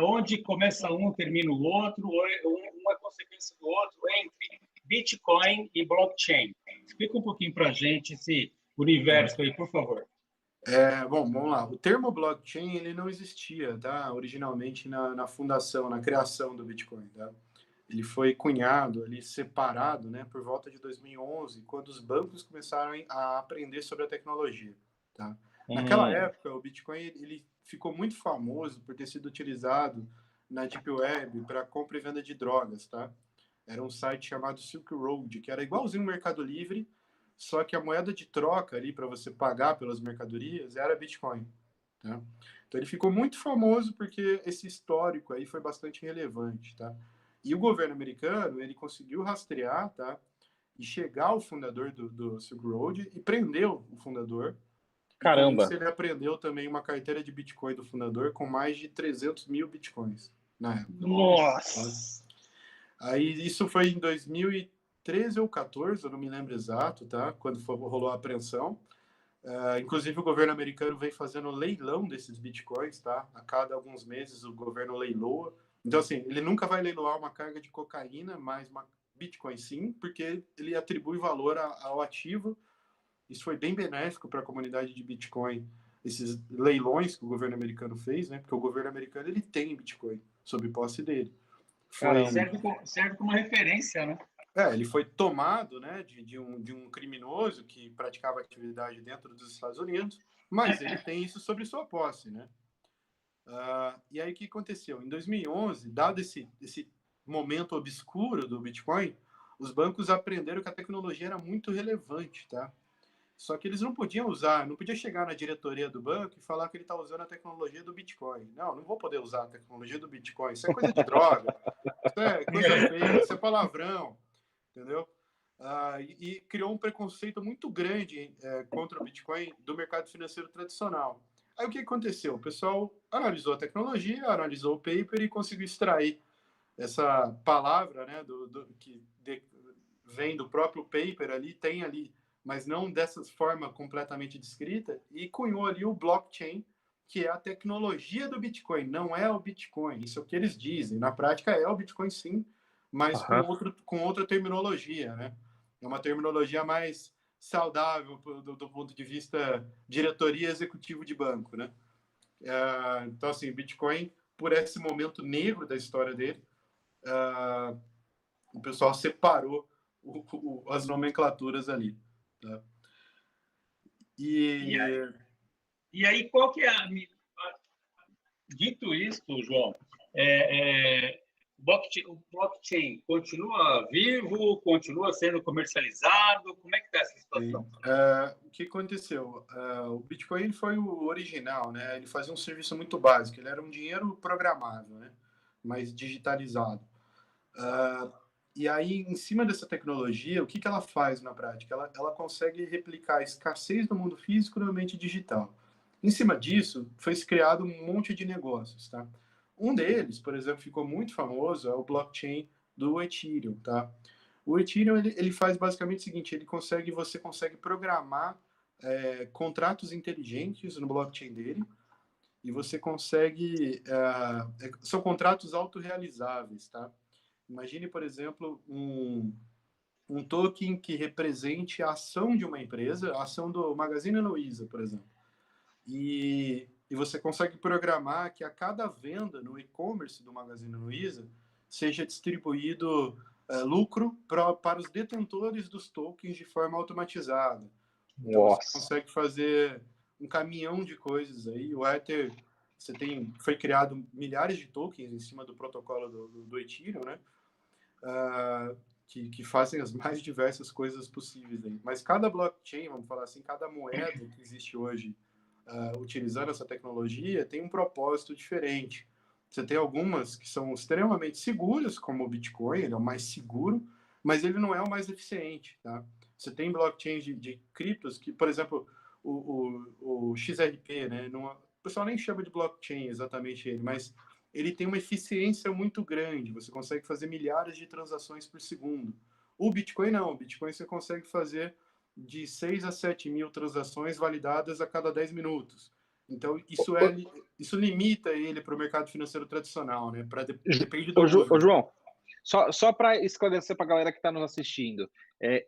S3: onde começa um, termina o outro, ou uma consequência do outro entre Bitcoin e blockchain? Explica um pouquinho para a gente esse universo aí, por favor.
S1: Bom, vamos lá. O termo blockchain ele não existia, tá? Originalmente na fundação, na criação do Bitcoin, tá? Ele foi cunhado, ali separado, né, por volta de 2011, quando os bancos começaram a aprender sobre a tecnologia, tá? Naquela época, o Bitcoin ele ficou muito famoso por ter sido utilizado na Deep Web para compra e venda de drogas, tá? Era um site chamado Silk Road, que era igualzinho o Mercado Livre, só que a moeda de troca ali para você pagar pelas mercadorias era Bitcoin, tá? Então ele ficou muito famoso porque esse histórico aí foi bastante relevante, tá? E o governo americano, ele conseguiu rastrear, tá? E chegar ao fundador do Silk Road e prendeu o fundador.
S2: Caramba!
S1: E com isso ele apreendeu também uma carteira de Bitcoin do fundador com mais de 300 mil Bitcoins na época.
S2: Nossa!
S1: Aí isso foi em 2013 ou 14, eu não me lembro exato, tá? Quando rolou a apreensão. Inclusive o governo americano vem fazendo leilão desses bitcoins, tá? A cada alguns meses o governo leiloa. Então, assim, ele nunca vai leiloar uma carga de cocaína, mas uma Bitcoin sim, porque ele atribui valor ao ativo. Isso foi bem benéfico para a comunidade de Bitcoin, esses leilões que o governo americano fez, né? Porque o governo americano ele tem Bitcoin sob posse dele.
S3: Serve como referência, né?
S1: Ele foi tomado, né, de um criminoso que praticava atividade dentro dos Estados Unidos, mas ele tem isso sobre sua posse, né? E aí o que aconteceu? Em 2011, dado esse momento obscuro do Bitcoin, os bancos aprenderam que a tecnologia era muito relevante, tá? Só que eles não podiam usar, não podia chegar na diretoria do banco e falar que ele está usando a tecnologia do Bitcoin. Não vou poder usar a tecnologia do Bitcoin. Isso é coisa de droga, isso é coisa feia, isso é palavrão, entendeu? E criou um preconceito muito grande contra o Bitcoin do mercado financeiro tradicional. Aí o que aconteceu? O pessoal analisou a tecnologia, analisou o paper e conseguiu extrair essa palavra, né, que vem do próprio paper ali, tem ali, mas não dessa forma completamente descrita, e cunhou ali o blockchain, que é a tecnologia do Bitcoin, não é o Bitcoin. Isso é o que eles dizem. Na prática é o Bitcoin sim, mas com outra terminologia, né? É uma terminologia mais saudável do ponto de vista diretoria executivo de banco, né? Então, assim, Bitcoin, por esse momento negro da história dele, o pessoal separou as nomenclaturas ali. Tá?
S3: E aí, qual que é Dito isto, João, o blockchain continua vivo, continua sendo comercializado? Como é que está essa situação?
S1: O que aconteceu? O Bitcoin foi o original, né? Ele fazia um serviço muito básico. Ele era um dinheiro programável, né? Mas digitalizado. E aí, em cima dessa tecnologia, o que ela faz na prática? Ela consegue replicar a escassez do mundo físico no ambiente digital. Em cima disso, foi criado um monte de negócios, tá? Um deles, por exemplo, ficou muito famoso, é o blockchain do Ethereum, tá? O Ethereum, ele faz basicamente o seguinte, você consegue programar contratos inteligentes no blockchain dele, e você consegue... são contratos autorrealizáveis, tá? Imagine, por exemplo, um token que represente a ação de uma empresa, a ação do Magazine Luiza, por exemplo. E você consegue programar que a cada venda no e-commerce do Magazine Luiza seja distribuído lucro para os detentores dos tokens de forma automatizada. Então você consegue fazer um caminhão de coisas aí. O Ether, foi criado milhares de tokens em cima do protocolo do Ethereum, né? Que fazem as mais diversas coisas possíveis aí. Mas cada blockchain, vamos falar assim, cada moeda que existe hoje utilizando essa tecnologia tem um propósito diferente. Você tem algumas que são extremamente seguras, como o Bitcoin, ele é o mais seguro, mas ele não é o mais eficiente, tá? Você tem blockchains de criptos que, por exemplo, o XRP, né? Não, o pessoal nem chama de blockchain exatamente ele, mas ele tem uma eficiência muito grande. Você consegue fazer milhares de transações por segundo. O Bitcoin não. O Bitcoin você consegue fazer de 6 a 7 mil transações validadas a cada 10 minutos. Então, isso limita ele para o mercado financeiro tradicional, né? Depende do uso.
S2: Ô, João, só para esclarecer para a galera que está nos assistindo,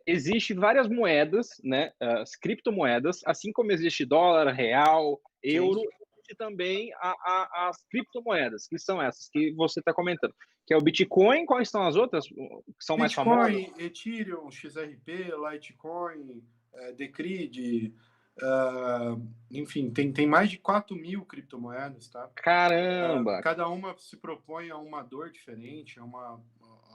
S2: existe várias moedas, né? As criptomoedas, assim como existe dólar, real, euro, existe também as criptomoedas, que são essas que você está comentando. Que é o Bitcoin, quais são as outras que são mais famosas?
S1: Bitcoin, Ethereum, XRP, Litecoin, Decred, enfim, tem mais de 4 mil criptomoedas, tá?
S2: Caramba!
S1: Cada uma se propõe a uma dor diferente, a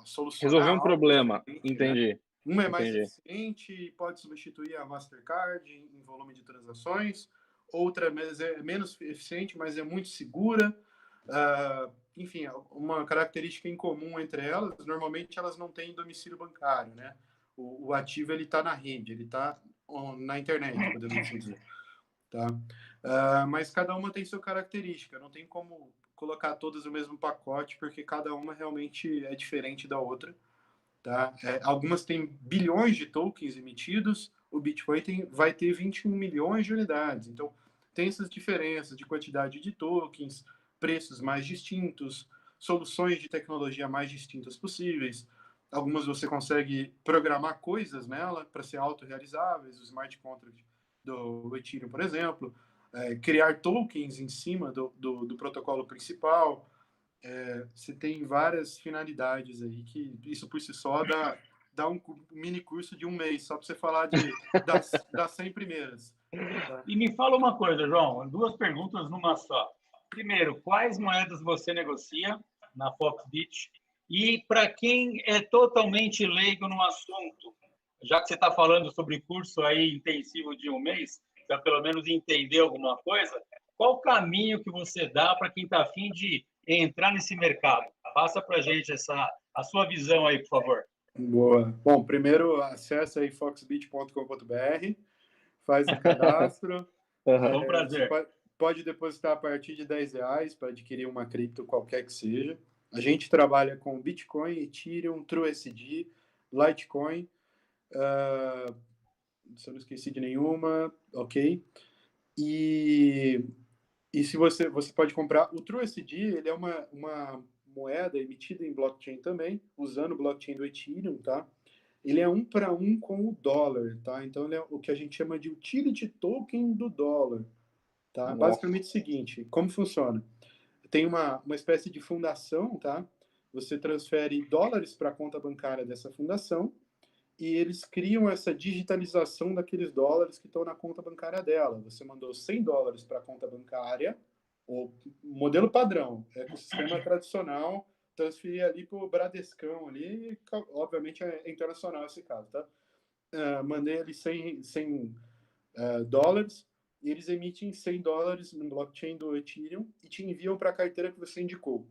S1: solucionar
S2: resolver um problema, entendi.
S1: Né? Uma é mais eficiente e pode substituir a Mastercard em volume de transações, outra é menos eficiente, mas é muito segura. Enfim, uma característica em comum entre elas, normalmente elas não têm domicílio bancário, né? O ativo ele está na rede, ele está na internet, podemos assim dizer. Tá? Mas cada uma tem sua característica, não tem como colocar todas no mesmo pacote, porque cada uma realmente é diferente da outra. Tá? Algumas têm bilhões de tokens emitidos, o Bitcoin vai ter 21 milhões de unidades. Então, tem essas diferenças de quantidade de tokens, preços mais distintos, soluções de tecnologia mais distintas possíveis. Algumas você consegue programar coisas nela para ser autorrealizáveis, o smart contract do Ethereum, por exemplo, criar tokens em cima do protocolo principal. Você tem várias finalidades aí, que isso por si só dá um mini curso de um mês, só para você falar das 100 primeiras. Tá?
S3: E me fala uma coisa, João, duas perguntas numa só. Primeiro, quais moedas você negocia na Foxbit? E para quem é totalmente leigo no assunto, já que você está falando sobre curso aí intensivo de um mês, para pelo menos entender alguma coisa, qual o caminho que você dá para quem está afim de entrar nesse mercado? Passa para a gente a sua visão aí, por favor.
S1: Boa. Bom, primeiro acessa aí foxbit.com.br, faz o cadastro.
S3: É um prazer.
S1: Pode depositar a partir de R$10 para adquirir uma cripto qualquer que seja. A gente trabalha com Bitcoin, Ethereum, TrueSD, Litecoin. Se eu não esqueci de nenhuma, ok. E se você pode comprar o TrueSD, ele é uma moeda emitida em blockchain também, usando o blockchain do Ethereum, tá? Ele é 1 para 1 com o dólar, tá? Então ele é o que a gente chama de utility token do dólar, tá?
S2: Nossa.
S1: Basicamente o seguinte, como funciona? Tem uma espécie de fundação, tá? Você transfere dólares para a conta bancária dessa fundação e eles criam essa digitalização daqueles dólares que estão na conta bancária dela. Você mandou $100 para a conta bancária, o modelo padrão, ecossistema tradicional, transferir ali para o Bradescão ali, obviamente é internacional esse caso, tá? Mandei ali 100 dólares, e eles emitem $100 no blockchain do Ethereum e te enviam para a carteira que você indicou.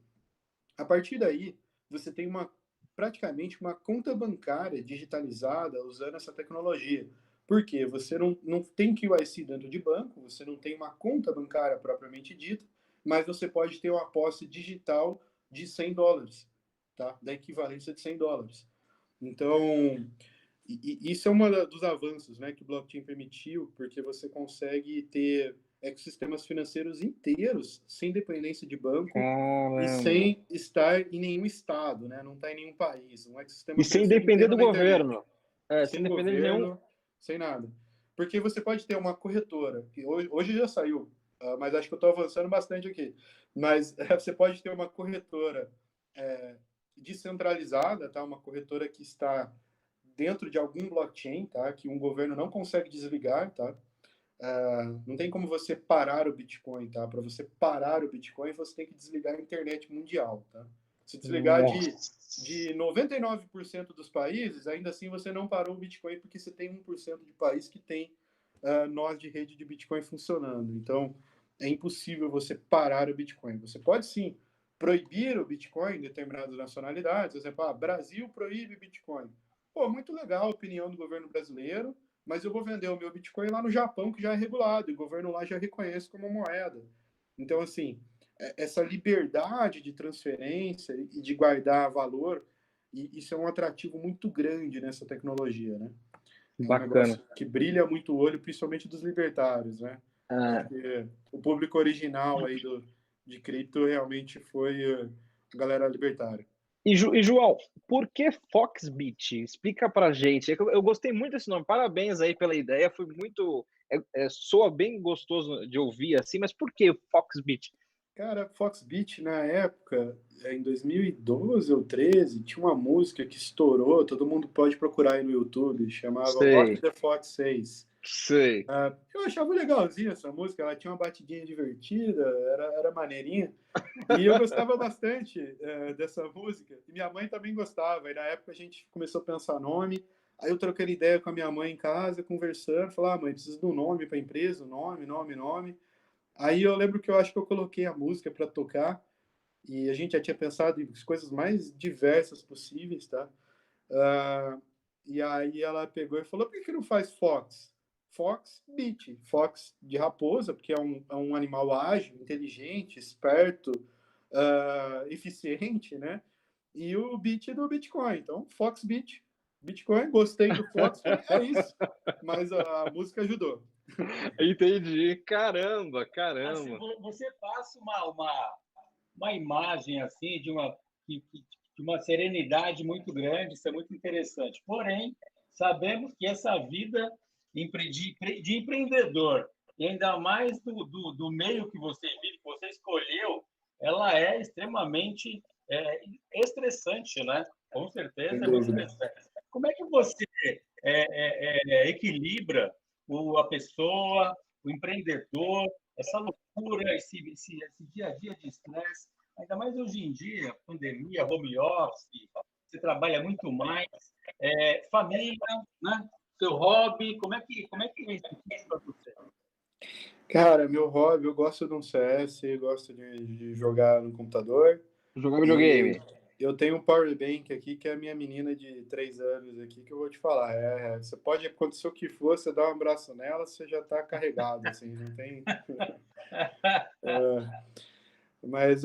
S1: A partir daí, você tem uma praticamente uma conta bancária digitalizada usando essa tecnologia. Por quê? Você não tem QIC dentro de banco, você não tem uma conta bancária propriamente dita, mas você pode ter uma posse digital de $100, tá? Da equivalência de $100. Então, isso é um dos avanços, né, que o blockchain permitiu, porque você consegue ter ecossistemas financeiros inteiros sem dependência de banco.
S2: Caramba.
S1: E sem estar em nenhum estado, né? Não está em nenhum país. Um ecossistema
S2: E sem
S1: financeiro
S2: depender
S1: inteiro
S2: do
S1: na internet.
S2: governo. Sem
S1: Sem
S2: depender de nenhum.
S1: governo, sem nada. Porque você pode ter uma corretora, que hoje já saiu, mas acho que eu estou avançando bastante aqui. Mas você pode ter uma corretora descentralizada, tá? Uma corretora que está dentro de algum blockchain, tá? Que um governo não consegue desligar, tá? Não tem como você parar o Bitcoin, tá? Para você parar o Bitcoin, você tem que desligar a internet mundial, tá? Se desligar de 99% dos países, ainda assim você não parou o Bitcoin, porque você tem 1% de país que tem nós de rede de Bitcoin funcionando. Então, é impossível você parar o Bitcoin. Você pode, sim, proibir o Bitcoin em determinadas nacionalidades. Por exemplo, Brasil proíbe Bitcoin. Pô, muito legal a opinião do governo brasileiro, mas eu vou vender o meu Bitcoin lá no Japão, que já é regulado, e o governo lá já reconhece como moeda. Então, assim, essa liberdade de transferência e de guardar valor, e isso é um atrativo muito grande nessa tecnologia, né? É um negócio que brilha muito o olho, principalmente dos libertários, né? Porque o público original aí de cripto realmente foi a galera libertária.
S2: E João, por que Foxbit? Explica pra gente. Eu gostei muito desse nome. Parabéns aí pela ideia. Foi muito. Soa bem gostoso de ouvir assim, mas por que Foxbit?
S1: Cara, Foxbit, na época, em 2012 ou 13, tinha uma música que estourou, todo mundo pode procurar aí no YouTube, chamava What the Fox Says.
S2: Sei.
S1: Eu achava legalzinha essa música, ela tinha uma batidinha divertida, era maneirinha. E eu gostava bastante dessa música. E minha mãe também gostava. E na época a gente começou a pensar nome. Aí eu troquei ideia com a minha mãe em casa, conversando. Falei, mãe, preciso de um nome para a empresa, nome. Aí eu lembro que eu acho que eu coloquei a música para tocar. E a gente já tinha pensado em coisas mais diversas possíveis, tá? E aí ela pegou e falou, por que não faz Fox? Fox Beat. Fox de raposa, porque é um animal ágil, inteligente, esperto, eficiente, né? E o Beat do Bitcoin. Então, Fox Beat. Bitcoin, gostei do Fox, falei, é isso. Mas a música ajudou.
S2: Entendi. Caramba.
S3: Assim, você passa uma imagem assim de uma serenidade muito grande, isso é muito interessante. Porém, sabemos que essa vida de empreendedor, e ainda mais do meio que você vive, que você escolheu, ela é extremamente estressante, né? Com certeza é muito estressante. Como é que você equilibra a pessoa, o empreendedor, essa loucura, esse dia a dia de estresse, ainda mais hoje em dia, pandemia, home office, você trabalha muito mais, família, né? Seu hobby, como é que é isso para você?
S1: Cara, meu hobby, eu gosto de um CS, gosto de jogar no computador.
S2: Jogar videogame.
S1: Eu tenho um power bank aqui, que é a minha menina de 3 anos aqui, que eu vou te falar. Você pode acontecer o que for, você dá um abraço nela, você já tá carregado, assim, não tem... Mas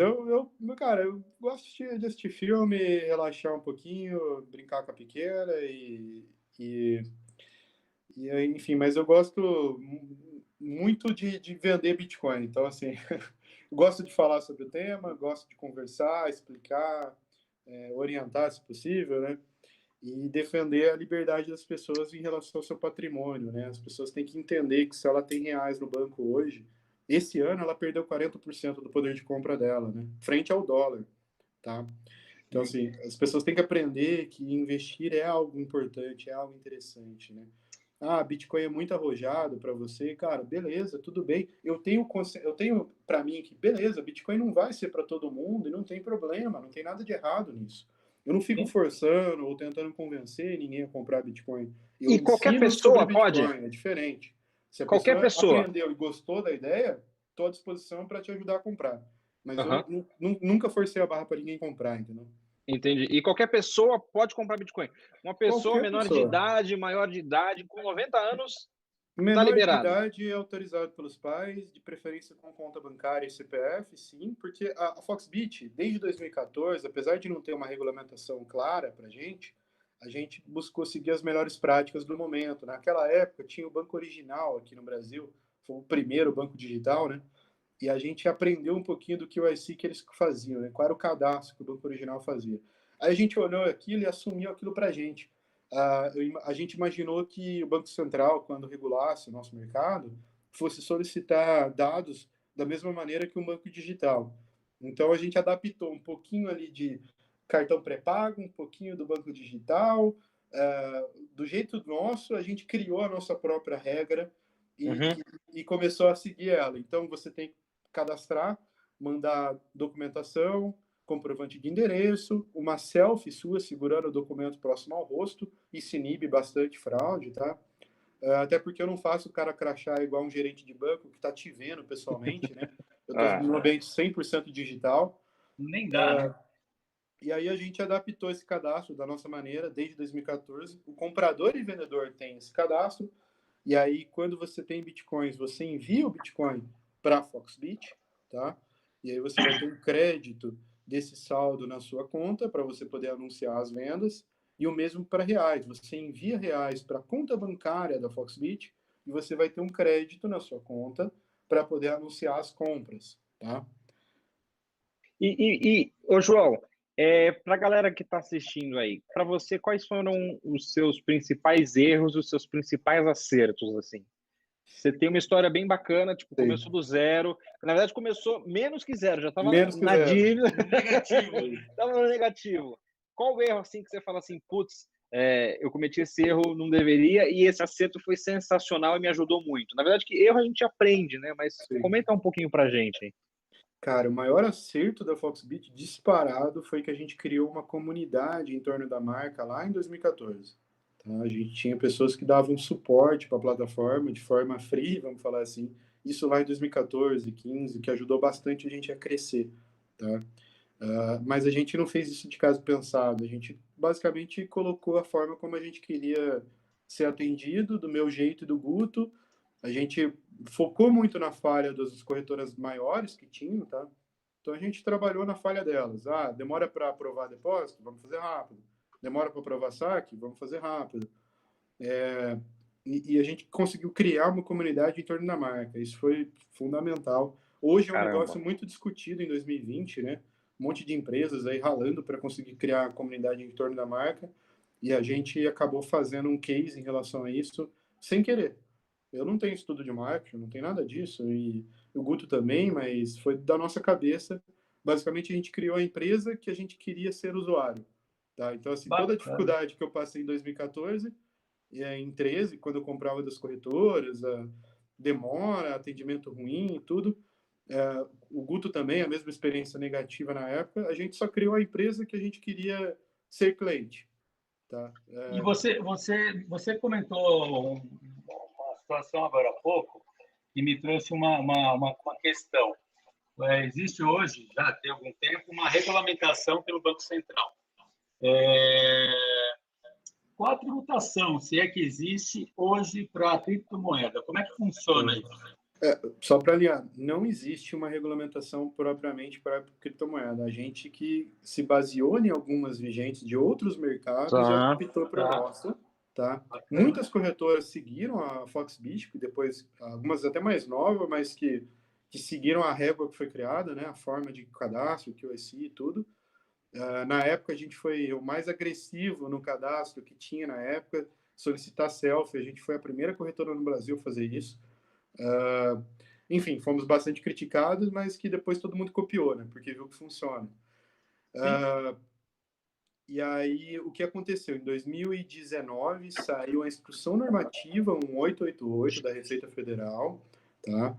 S1: cara, eu gosto de assistir filme, relaxar um pouquinho, brincar com a pequena e enfim, mas eu gosto muito de vender Bitcoin. Então, assim, gosto de falar sobre o tema, gosto de conversar, explicar, orientar, se possível, né? E defender a liberdade das pessoas em relação ao seu patrimônio, né? As pessoas têm que entender que se ela tem reais no banco hoje, esse ano ela perdeu 40% do poder de compra dela, né? Frente ao dólar, tá? Então, assim, as pessoas têm que aprender que investir é algo importante, é algo interessante, né? Bitcoin é muito arrojado para você, cara, beleza, tudo bem. Eu tenho para mim que, beleza, Bitcoin não vai ser para todo mundo e não tem problema, não tem nada de errado nisso. Eu não fico forçando ou tentando convencer ninguém a comprar Bitcoin. Eu
S2: E qualquer
S1: ensino
S2: pessoa
S1: sobre Bitcoin,
S2: pode?
S1: é diferente. Se a
S2: Qualquer pessoa.
S1: aprendeu e gostou da ideia, estou à disposição para te ajudar a comprar. Mas
S2: Uhum.
S1: eu nunca forcei a barra para ninguém comprar, entendeu?
S2: Entendi. E qualquer pessoa pode comprar Bitcoin. Uma pessoa
S1: Qualquer
S2: menor de
S1: pessoa.
S2: idade, maior de idade, com 90 anos, tá
S1: Menor de
S2: liberado.
S1: idade é autorizado pelos pais, de preferência com conta bancária e CPF, sim, porque a Foxbit, desde 2014, apesar de não ter uma regulamentação clara para a gente buscou seguir as melhores práticas do momento. Naquela época, tinha o Banco Original aqui no Brasil, foi o primeiro banco digital, né? E a gente aprendeu um pouquinho do KYC que eles faziam, né? Qual era o cadastro que o Banco Original fazia. Aí a gente olhou aquilo e assumiu aquilo para a gente. A gente imaginou que o Banco Central, quando regulasse o nosso mercado, fosse solicitar dados da mesma maneira que um banco digital. Então a gente adaptou um pouquinho ali de cartão pré-pago, um pouquinho do banco digital. Do jeito nosso, a gente criou a nossa própria regra e começou a seguir ela. Então você tem que cadastrar, mandar documentação, comprovante de endereço, uma selfie sua segurando o documento próximo ao rosto, isso inibe bastante fraude, tá? Até porque eu não faço o cara crachar igual um gerente de banco que está te vendo pessoalmente, né? Eu estou num ambiente 100% digital.
S3: Nem dá, né?
S1: E aí a gente adaptou esse cadastro da nossa maneira desde 2014. O comprador e vendedor tem esse cadastro. E aí, quando você tem bitcoins, você envia o bitcoin para a Foxbit, tá? E aí você vai ter um crédito desse saldo na sua conta para você poder anunciar as vendas. E o mesmo para reais. Você envia reais para a conta bancária da Foxbit e você vai ter um crédito na sua conta para poder anunciar as compras, tá?
S2: Ô João, para a galera que está assistindo aí, para você, quais foram os seus principais erros, os seus principais acertos, assim? Você tem uma história bem bacana, tipo, começou do zero. Na verdade, começou menos que zero, já estava
S1: Menos que
S2: na
S1: zero.
S2: dívida.
S3: Negativo.
S2: Estava no negativo. Qual o erro, assim, que você fala assim, putz, eu cometi esse erro, não deveria, e esse acerto foi sensacional e me ajudou muito? Na verdade, que erro a gente aprende, né? Mas
S1: Sim.
S2: comenta um pouquinho pra gente, hein?
S1: Cara, o maior acerto da Foxbit disparado foi que a gente criou uma comunidade em torno da marca lá em 2014. Tá? A gente tinha pessoas que davam suporte para a plataforma de forma free, vamos falar assim. Isso lá em 2014, 15, que ajudou bastante a gente a crescer. Tá? Mas a gente não fez isso de caso pensado. A gente basicamente colocou a forma como a gente queria ser atendido, do meu jeito e do Guto. A gente focou muito na falha das corretoras maiores que tinham, tá? Então a gente trabalhou na falha delas. Demora para aprovar depósito? Vamos fazer rápido. Demora para aprovar saque? Vamos fazer rápido. E a gente conseguiu criar uma comunidade em torno da marca. Isso foi fundamental. Hoje é um negócio muito discutido em 2020, né? Um monte de empresas aí ralando para conseguir criar a comunidade em torno da marca. E a gente acabou fazendo um case em relação a isso sem querer. Eu não tenho estudo de marketing, não tem nada disso, e o Guto também, mas foi da nossa cabeça. Basicamente, a gente criou a empresa que a gente queria ser usuário. Tá? Então, assim, toda a dificuldade que eu passei em 2014, em 13, quando eu comprava das corretoras, a demora, atendimento ruim e tudo, o Guto também, a mesma experiência negativa na época, a gente só criou a empresa que a gente queria ser cliente. Tá?
S3: E você comentou uma situação agora há pouco que me trouxe uma questão. Existe hoje, já tem algum tempo, uma regulamentação pelo Banco Central. Qual a tributação, se é que existe hoje para a criptomoeda? Como é que funciona isso?
S1: Só para alinhar, não existe uma regulamentação propriamente para a criptomoeda. A gente que se baseou em algumas vigentes de outros mercados e adaptou para o nosso. Tá? Muitas corretoras seguiram a Foxbit, que depois, algumas até mais novas, mas que seguiram a régua que foi criada, né? A forma de cadastro, QIC e tudo. Na época, a gente foi o mais agressivo no cadastro que tinha na época, solicitar selfie. A gente foi a primeira corretora no Brasil a fazer isso. Enfim, fomos bastante criticados, mas que depois todo mundo copiou, né? Porque viu que funciona. E aí, o que aconteceu? Em 2019, saiu a Instrução Normativa 1888 da Receita Federal, tá?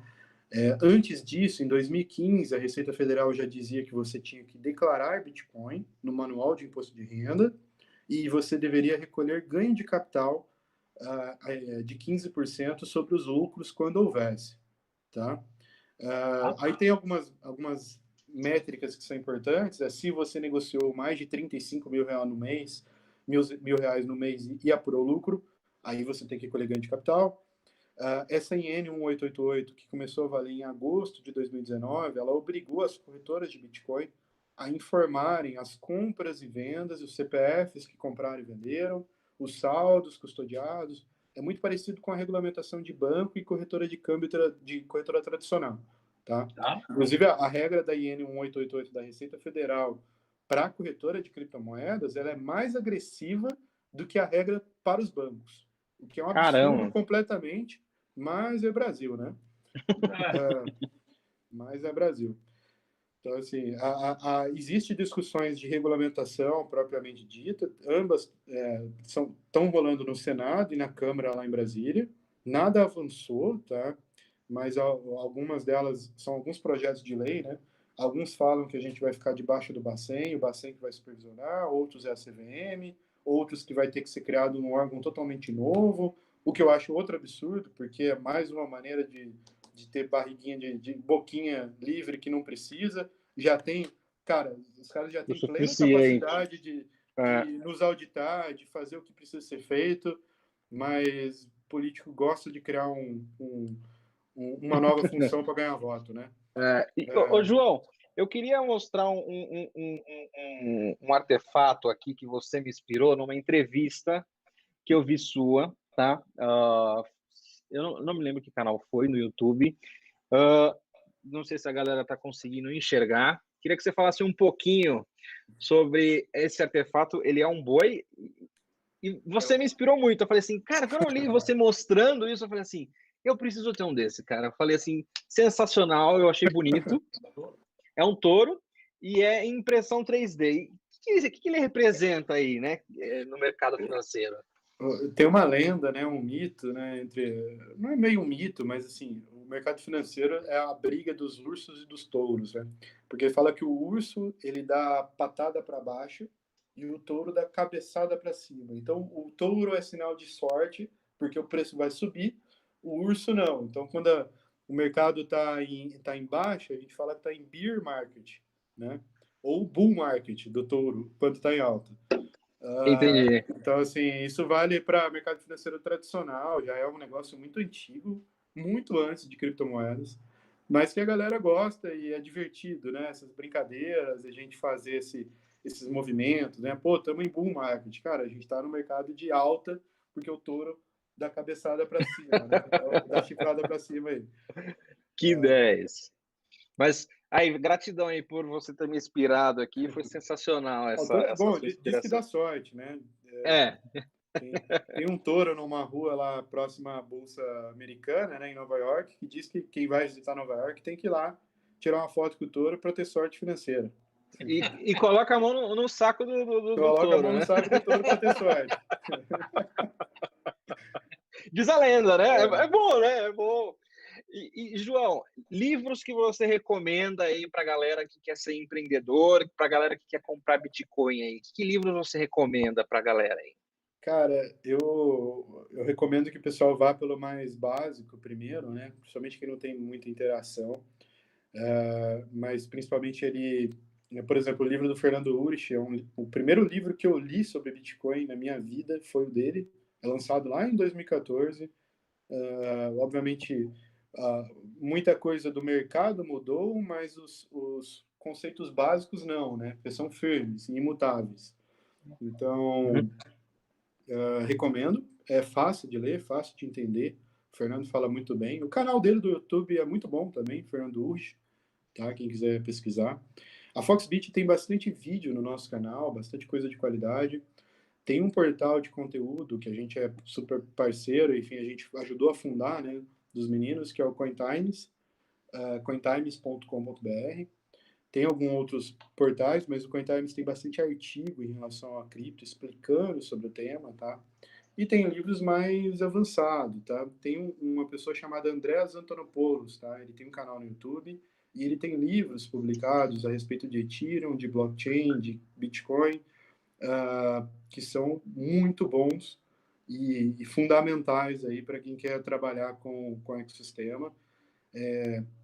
S1: Antes disso, em 2015, a Receita Federal já dizia que você tinha que declarar Bitcoin no Manual de Imposto de Renda e você deveria recolher ganho de capital de 15% sobre os lucros quando houvesse, tá? Aí tem algumas métricas que são importantes é se você negociou mais de 35 mil reais no mês, mil reais no mês e apurou lucro, aí você tem que colher ganho de capital. Essa IN 1888, que começou a valer em agosto de 2019, ela obrigou as corretoras de Bitcoin a informarem as compras e vendas, os CPFs que compraram e venderam, os saldos custodiados. É muito parecido com a regulamentação de banco e corretora de câmbio de corretora tradicional. Tá? Inclusive, a regra da IN 1888 da Receita Federal para a corretora de criptomoedas, ela é mais agressiva do que a regra para os bancos. O que é um absurdo completamente, mas é Brasil, né? Mas é Brasil. Então, assim, existe discussões de regulamentação propriamente dita, ambas estão rolando no Senado e na Câmara lá em Brasília. Nada avançou, tá? Mas algumas delas são alguns projetos de lei, né? Alguns falam que a gente vai ficar debaixo do Bacen, o Bacen que vai supervisionar, outros é a CVM, outros que vai ter que ser criado um órgão totalmente novo, o que eu acho outro absurdo, porque é mais uma maneira de ter barriguinha de boquinha livre que não precisa. Já tem, cara, os caras já têm plena capacidade de nos auditar, de fazer o que precisa ser feito, mas político gosta de criar uma nova função para ganhar voto, né?
S2: Ô, João, eu queria mostrar um artefato aqui que você me inspirou numa entrevista que eu vi sua, tá? Eu não me lembro que canal foi no YouTube. Não sei se a galera está conseguindo enxergar. Queria que você falasse um pouquinho sobre esse artefato. Ele é um boi e você me inspirou muito. Eu falei assim, cara, quando eu li você mostrando isso, eu falei assim, eu preciso ter um desse, cara. Eu falei assim, sensacional, eu achei bonito. É um touro e é impressão 3D. O que ele representa aí, né, no mercado financeiro?
S1: Tem uma lenda, né, um mito, né, não é meio um mito, mas assim, o mercado financeiro é a briga dos ursos e dos touros, né? Porque fala que o urso, ele dá patada para baixo e o touro dá cabeçada para cima. Então, o touro é sinal de sorte, porque o preço vai subir, o urso não. Então, quando o mercado tá em baixa, a gente fala que está em bear market, né? Ou bull market do touro, quando está em alta.
S2: Entendi.
S1: Então, assim, isso vale para mercado financeiro tradicional, já é um negócio muito antigo, muito antes de criptomoedas, mas que a galera gosta e é divertido, né? Essas brincadeiras, a gente fazer esses movimentos, né? Pô, estamos em bull market. Cara, a gente está no mercado de alta, porque o touro dá cabeçada para cima, né? Dá chifrada para cima aí.
S2: Que 10. Mas aí, gratidão aí por você ter me inspirado aqui, foi sensacional essa
S1: Bom,
S2: sua
S1: diz que
S2: inspiração.
S1: dá sorte, né? Tem um touro numa rua lá próxima à Bolsa Americana, né, em Nova York, que diz que quem vai visitar Nova York tem que ir lá tirar uma foto com o touro para ter sorte financeira.
S2: E coloca a mão no saco do
S1: coloca
S2: touro,
S1: a mão no saco do touro para ter sorte.
S2: Diz a lenda, né? É bom, né? É bom. E, João, livros que você recomenda aí para a galera que quer ser empreendedor, para a galera que quer comprar Bitcoin aí? Que livros você recomenda para a galera aí?
S1: Cara, eu recomendo que o pessoal vá pelo mais básico primeiro, né? Principalmente quem não tem muita interação. Mas principalmente por exemplo, o livro do Fernando Urich, o primeiro livro que eu li sobre Bitcoin na minha vida foi o dele. É lançado lá em 2014. Obviamente, muita coisa do mercado mudou, mas os conceitos básicos não, né? Porque são firmes, imutáveis. Então, recomendo. É fácil de ler, fácil de entender. O Fernando fala muito bem. O canal dele do YouTube é muito bom também, Fernando Urch, tá? Quem quiser pesquisar. A Foxbit tem bastante vídeo no nosso canal, bastante coisa de qualidade. Tem um portal de conteúdo que a gente é super parceiro, enfim, a gente ajudou a fundar, né, dos meninos, que é o Cointimes, cointimes.com.br. Tem alguns outros portais, mas o Cointimes tem bastante artigo em relação a cripto, explicando sobre o tema, tá? E tem livros mais avançados, tá? Tem uma pessoa chamada Andreas Antonopoulos, tá? Ele tem um canal no YouTube e ele tem livros publicados a respeito de Ethereum, de blockchain, de Bitcoin, que são muito bons e fundamentais aí para quem quer trabalhar com o ecossistema.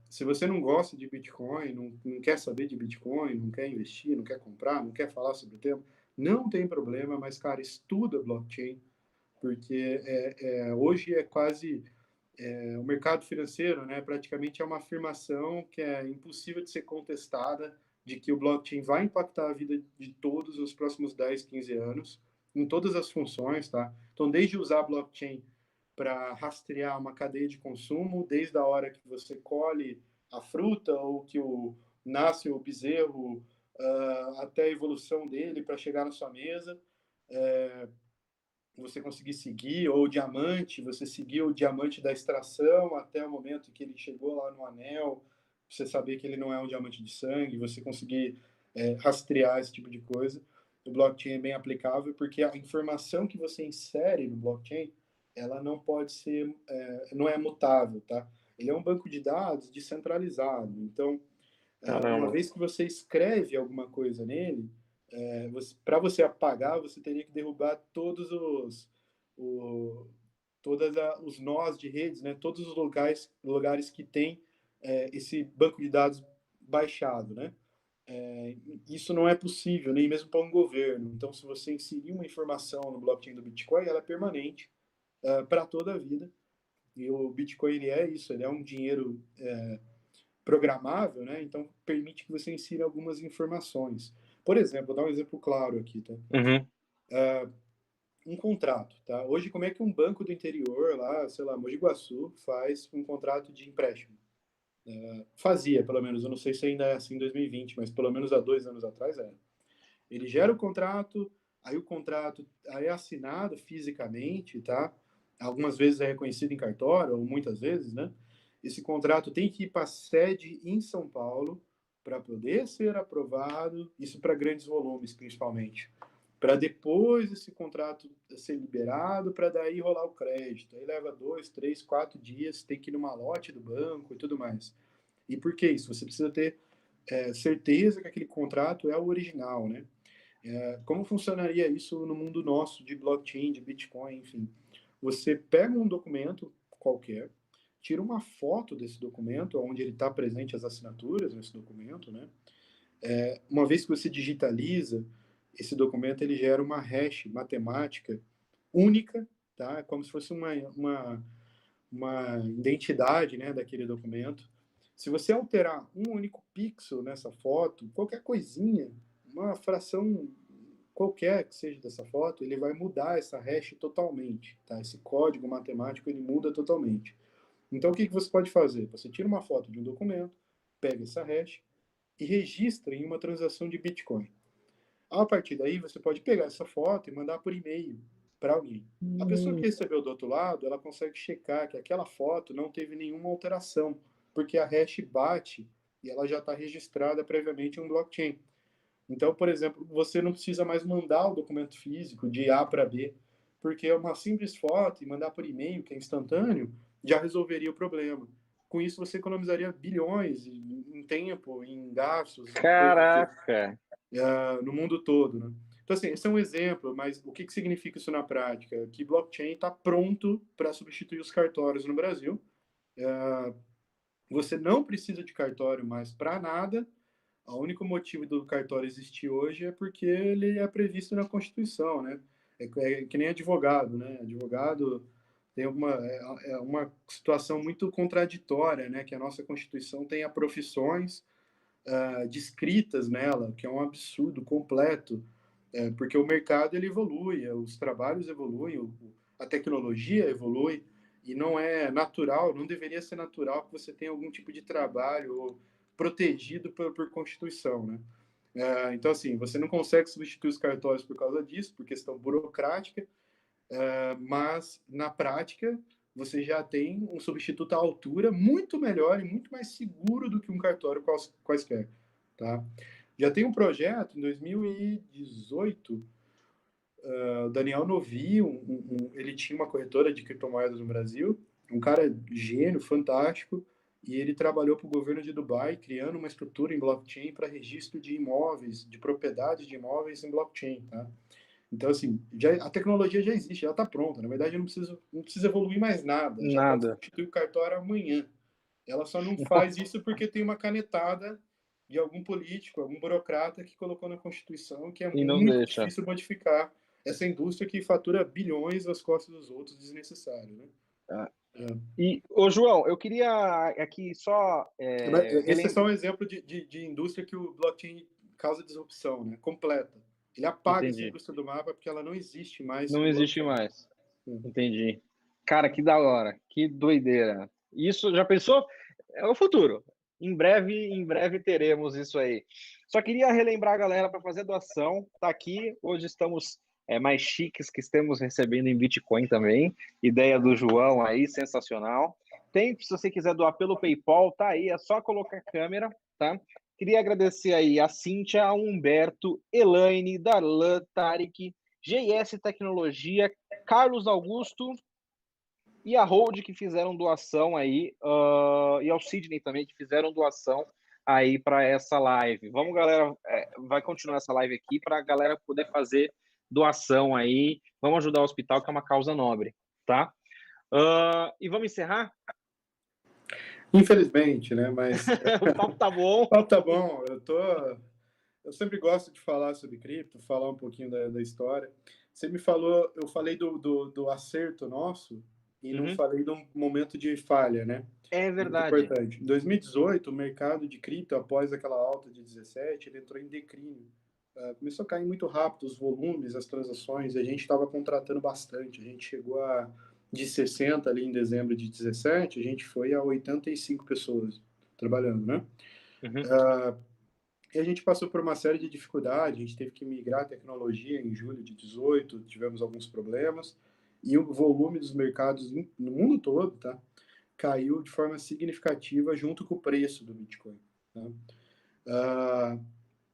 S1: Se você não gosta de Bitcoin, não quer saber de Bitcoin, não quer investir, não quer comprar, não quer falar sobre o tema, não tem problema, mas, cara, estuda blockchain, porque hoje é quase o mercado financeiro, né, praticamente é uma afirmação que é impossível de ser contestada, de que o blockchain vai impactar a vida de todos nos próximos 10, 15 anos, em todas as funções, tá? Então, desde usar blockchain para rastrear uma cadeia de consumo, desde a hora que você colhe a fruta ou que nasce o bezerro, até a evolução dele para chegar na sua mesa, você conseguir seguir, ou o diamante, você seguir o diamante da extração até o momento que ele chegou lá no anel, você saber que ele não é um diamante de sangue, você conseguir rastrear esse tipo de coisa. O blockchain é bem aplicável porque a informação que você insere no blockchain, ela não pode ser, não é mutável, tá? Ele é um banco de dados descentralizado. Então, uma vez que você escreve alguma coisa nele, para você apagar, você teria que derrubar todos os nós de redes, né? Todos os lugares que tem esse banco de dados baixado, né? Isso não é possível, nem mesmo para um governo. Então, se você inserir uma informação no blockchain do Bitcoin, ela é permanente para toda a vida. E o Bitcoin ele é isso, ele é um dinheiro programável, né? Então, permite que você insira algumas informações. Por exemplo, vou dar um exemplo claro aqui, tá? Um contrato, tá? Hoje, como é que um banco do interior, lá, sei lá, Mogi Guaçu, faz um contrato de empréstimo? Fazia, pelo menos, eu não sei se ainda é assim em 2020, mas pelo menos há 2 anos atrás era. Ele gera o contrato aí é assinado fisicamente, tá? Algumas vezes é reconhecido em cartório, ou muitas vezes, né? Esse contrato tem que ir para a sede em São Paulo para poder ser aprovado, isso para grandes volumes, principalmente. Para depois esse contrato ser liberado, para daí rolar o crédito. Aí leva 2, 3, 4 dias, tem que ir no malote do banco e tudo mais. E por que isso? Você precisa ter certeza que aquele contrato é o original, né? Como funcionaria isso no mundo nosso de blockchain, de Bitcoin, enfim? Você pega um documento qualquer, tira uma foto desse documento, onde ele está presente as assinaturas nesse documento, né? Uma vez que você digitaliza, esse documento ele gera uma hash matemática única, tá? Como se fosse uma identidade, né, daquele documento. Se você alterar um único pixel nessa foto, qualquer coisinha, uma fração qualquer que seja dessa foto, ele vai mudar essa hash totalmente, tá? Esse código matemático ele muda totalmente. Então, o que você pode fazer? Você tira uma foto de um documento, pega essa hash e registra em uma transação de Bitcoin. A partir daí, você pode pegar essa foto e mandar por e-mail para alguém. A pessoa que recebeu do outro lado, ela consegue checar que aquela foto não teve nenhuma alteração, porque a hash bate e ela já está registrada previamente em um blockchain. Então, por exemplo, você não precisa mais mandar o documento físico de A para B, porque uma simples foto e mandar por e-mail, que é instantâneo, já resolveria o problema. Com isso, você economizaria bilhões em tempo, em gastos, em
S2: Caraca!
S1: no mundo todo, né? Então, assim, esse é um exemplo, mas o que significa isso na prática? Que blockchain está pronto para substituir os cartórios no Brasil. Você não precisa de cartório mais para nada. O único motivo do cartório existir hoje é porque ele é previsto na Constituição, né? É que nem advogado, né? Advogado tem uma situação muito contraditória, né? Que a nossa Constituição tenha profissões descritas nela, que é um absurdo completo, porque o mercado ele evolui, os trabalhos evoluem, a tecnologia evolui, e não é natural, não deveria ser natural que você tenha algum tipo de trabalho protegido por Constituição, né? Então, assim, você não consegue substituir os cartórios por causa disso, por questão burocrática, mas, na prática, você já tem um substituto à altura muito melhor e muito mais seguro do que um cartório quaisquer, tá? Já tem um projeto, em 2018, o Daniel Novi, ele tinha uma corretora de criptomoedas no Brasil, um cara gênio, fantástico, e ele trabalhou para o governo de Dubai, criando uma estrutura em blockchain para registro de imóveis, de propriedades de imóveis em blockchain, tá? Então, assim, a tecnologia já existe, já está pronta. Na verdade, não precisa evoluir mais nada. Já pode substituir o cartório amanhã. Ela só não faz isso porque tem uma canetada de algum político, algum burocrata que colocou na Constituição que é
S2: E não
S1: muito
S2: deixa.
S1: difícil modificar essa indústria que fatura bilhões às costas dos outros desnecessário, né?
S2: Ah.
S1: É.
S2: E, ô João, eu queria aqui só
S1: Esse é só um exemplo de indústria que o blockchain causa disrupção, né? Completa. Ele apaga essa
S2: Entendi.
S1: indústria do mapa porque ela não existe mais
S2: Não
S1: sem
S2: existe
S1: blockchain.
S2: mais. Entendi. Cara, que da hora, que doideira. Isso, já pensou? É o futuro. Em breve teremos isso aí. Só queria relembrar a galera para fazer doação. Tá aqui. Hoje estamos mais chiques, que estamos recebendo em Bitcoin também. Ideia do João aí, sensacional. Se você quiser doar pelo PayPal, tá aí. É só colocar a câmera, tá? Queria agradecer aí a Cíntia, a Humberto, Elaine, Darlan, Tarek, GS Tecnologia, Carlos Augusto e a Hold, que fizeram doação aí, e ao Sidney também, que fizeram doação aí para essa live. Vamos, galera, vai continuar essa live aqui para a galera poder fazer doação aí. Vamos ajudar o hospital, que é uma causa nobre, tá? E vamos encerrar?
S1: Infelizmente, né? Mas
S2: o papo tá bom.
S1: O papo tá bom. Eu sempre gosto de falar sobre cripto, falar um pouquinho da história. Você me falou, eu falei do acerto nosso e não falei de um momento de falha, né?
S2: É
S1: Muito
S2: verdade.
S1: importante. Em 2018, o mercado de cripto, após aquela alta de 17, ele entrou em declínio. Começou a cair muito rápido os volumes, as transações, e a gente estava contratando bastante. A gente chegou de 60 ali em dezembro de 17, a gente foi a 85 pessoas trabalhando, né? E a gente passou por uma série de dificuldades, a gente teve que migrar a tecnologia em julho de 18, tivemos alguns problemas, e o volume dos mercados no mundo todo, tá, caiu de forma significativa junto com o preço do Bitcoin. Tá?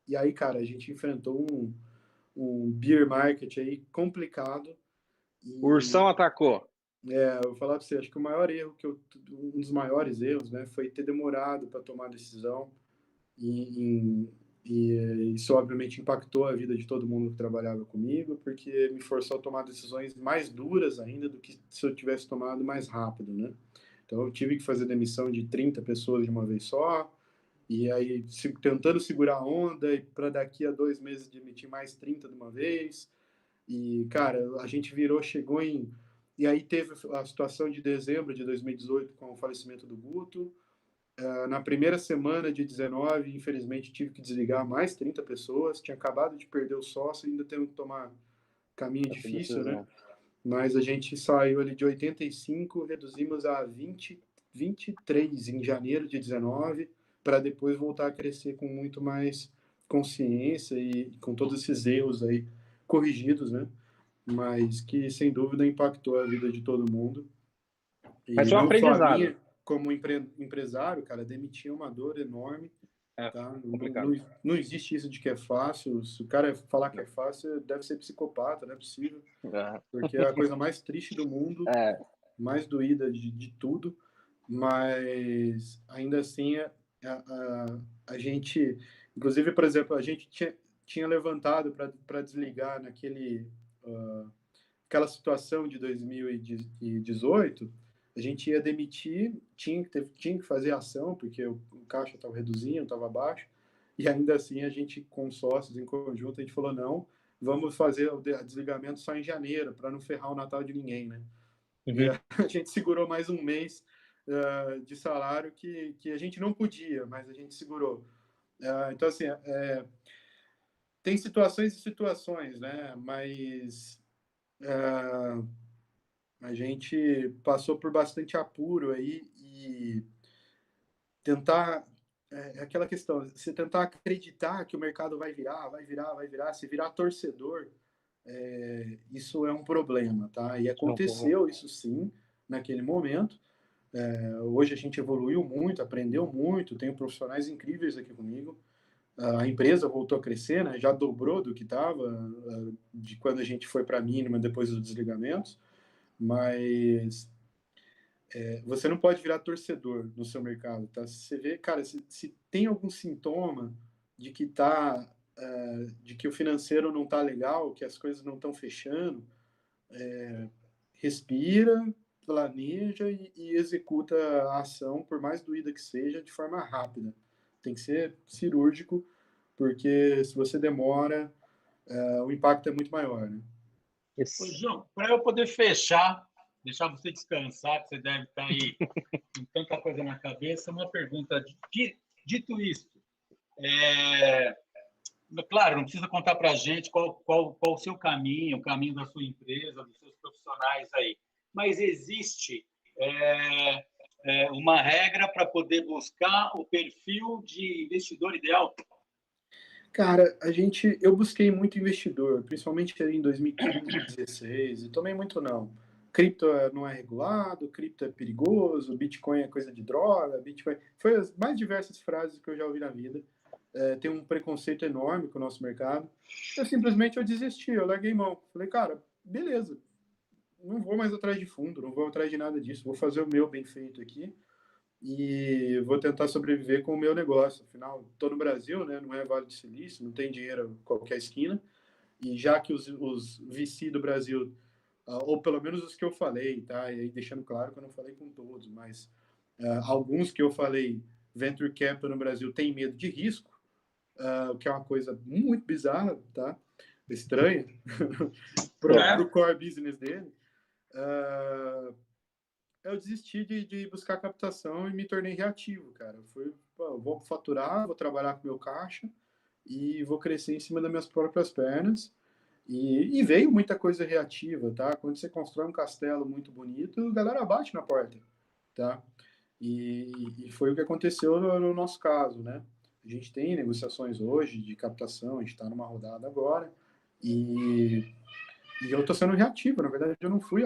S1: E aí, cara, a gente enfrentou um bear market aí complicado.
S2: O Ursão atacou.
S1: Eu vou falar para você, acho que o maior erro, um dos maiores erros, né, foi ter demorado para tomar a decisão e isso obviamente impactou a vida de todo mundo que trabalhava comigo, porque me forçou a tomar decisões mais duras ainda do que se eu tivesse tomado mais rápido, né? Então eu tive que fazer demissão de 30 pessoas de uma vez só, e aí tentando segurar a onda, e para daqui a 2 meses demitir mais 30 de uma vez. E, cara, a gente chegou em... E aí teve a situação de dezembro de 2018 com o falecimento do Guto. Na primeira semana de 19, infelizmente, tive que desligar mais 30 pessoas. Tinha acabado de perder o sócio, ainda tendo que tomar caminho difícil, né? Mas a gente saiu ali de 85, reduzimos a 23 em janeiro de 19, para depois voltar a crescer com muito mais consciência e com todos esses erros aí corrigidos, né? Mas que, sem dúvida, impactou a vida de todo mundo. E
S2: Mas foi um
S1: não só a
S2: aprendizado.
S1: minha, como empresário, cara, demitir é uma dor enorme. Tá? Não existe isso de que é fácil. Se o cara falar que é fácil, deve ser psicopata, não é possível. Porque é a coisa mais triste do mundo, mais doída de tudo. Mas, ainda assim, a gente... Inclusive, por exemplo, a gente tinha levantado para desligar aquela situação de 2018, a gente ia demitir, tinha que fazer ação, porque o caixa estava reduzindo, estava baixo, e ainda assim a gente, com sócios em conjunto, a gente falou, não, vamos fazer o desligamento só em janeiro, para não ferrar o Natal de ninguém, né? E a gente segurou mais um mês de salário que a gente não podia, mas a gente segurou. Então, assim, tem situações e situações, né? Mas a gente passou por bastante apuro aí e tentar aquela questão, você tentar acreditar que o mercado vai virar, se virar torcedor, isso é um problema, tá? E aconteceu isso sim, naquele momento. Hoje a gente evoluiu muito, aprendeu muito, tenho profissionais incríveis aqui comigo. A empresa voltou a crescer, né? Já dobrou do que estava de quando a gente foi para a mínima depois dos desligamentos. Mas você não pode virar torcedor no seu mercado, tá? Se você vê, cara, se tem algum sintoma de que de que o financeiro não tá legal, que as coisas não estão fechando, respira, planeja e executa a ação, por mais doída que seja, de forma rápida. Tem que ser cirúrgico, porque se você demora, o impacto é muito maior, né?
S3: Ô, João, para eu poder fechar, deixar você descansar, que você deve estar aí com tanta coisa na cabeça, uma pergunta. Dito isso, claro, não precisa contar para a gente qual o seu caminho, o caminho da sua empresa, dos seus profissionais aí, mas existe uma regra para poder buscar o perfil de investidor ideal?
S1: Cara, eu busquei muito investidor, principalmente ali em 2015, 2016, e tomei muito não. Cripto não é regulado, cripto é perigoso, Bitcoin é coisa de droga, Bitcoin... Foi as mais diversas frases que eu já ouvi na vida. Tem um preconceito enorme com o nosso mercado. Eu desisti, eu larguei mão. Falei, cara, beleza, não vou mais atrás de fundo, não vou atrás de nada disso, vou fazer o meu bem feito aqui e vou tentar sobreviver com o meu negócio. Afinal, estou no Brasil, né? Não é Vale do Silício, não tem dinheiro em qualquer esquina. E já que os VC do Brasil, ou pelo menos os que eu falei, tá? E aí deixando claro que eu não falei com todos, mas alguns que eu falei, Venture Capital no Brasil tem medo de risco, o que é uma coisa muito bizarra, tá? Estranha para o core business dele. Eu desisti de buscar captação e me tornei reativo, cara. Eu vou faturar, vou trabalhar com meu caixa e vou crescer em cima das minhas próprias pernas. E veio muita coisa reativa, tá? Quando você constrói um castelo muito bonito, a galera bate na porta, tá? E foi o que aconteceu no nosso caso, né? A gente tem negociações hoje de captação, a gente está numa rodada agora, e eu estou sendo reativo, na verdade, eu não fui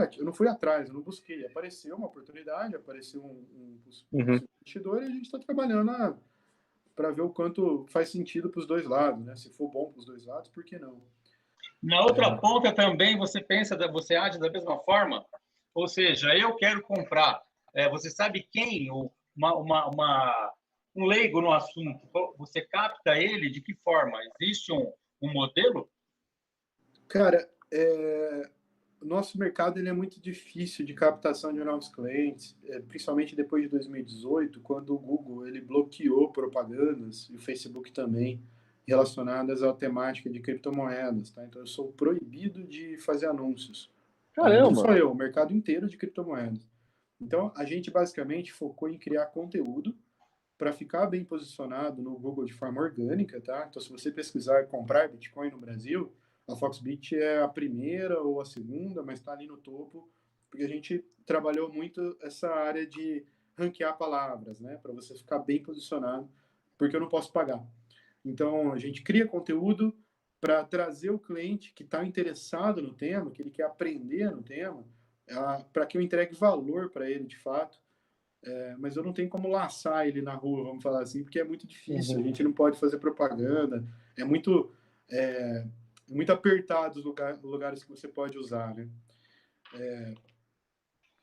S1: atrás, eu não busquei. Apareceu uma oportunidade, apareceu um investidor e a gente está trabalhando para ver o quanto faz sentido para os dois lados, né? Se for bom para os dois lados, por que não?
S3: Na outra ponta também você age da mesma forma? Ou seja, eu quero comprar. Você sabe quem? Um leigo no assunto. Você capta ele de que forma? Existe um modelo?
S1: Cara, o nosso mercado ele é muito difícil de captação de novos clientes, principalmente depois de 2018, quando o Google ele bloqueou propagandas, e o Facebook também, relacionadas à temática de criptomoedas. Tá? Então, eu sou proibido de fazer anúncios. Tá? Não só eu, o mercado inteiro de criptomoedas. Então, a gente basicamente focou em criar conteúdo para ficar bem posicionado no Google de forma orgânica, tá? Então, se você pesquisar comprar Bitcoin no Brasil, a Foxbit é a primeira ou a segunda, mas está ali no topo, porque a gente trabalhou muito essa área de ranquear palavras, né? Para você ficar bem posicionado, porque eu não posso pagar. Então, a gente cria conteúdo para trazer o cliente que está interessado no tema, que ele quer aprender no tema, para que eu entregue valor para ele de fato. Mas eu não tenho como laçar ele na rua, vamos falar assim, porque é muito difícil. A gente não pode fazer propaganda. É muito apertado os lugares que você pode usar, né?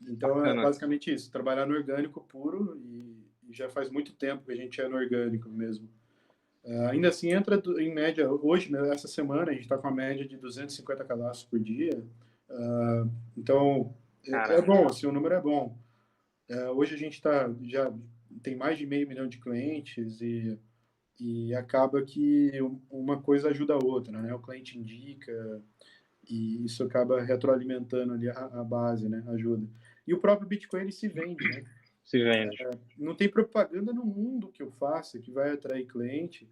S1: Então, é basicamente isso. Trabalhar no orgânico puro e já faz muito tempo que a gente é no orgânico mesmo. Ainda assim, entra em média, hoje, né, essa semana, a gente está com a média de 250 cadastros por dia. Então, é bom, assim, o número é bom. Hoje a gente já tem mais de 500 mil de clientes e acaba que uma coisa ajuda a outra, né? O cliente indica e isso acaba retroalimentando ali a base, né? Ajuda. E o próprio Bitcoin ele se vende, né?
S2: Se vende.
S1: Não tem propaganda no mundo que eu faça que vai atrair cliente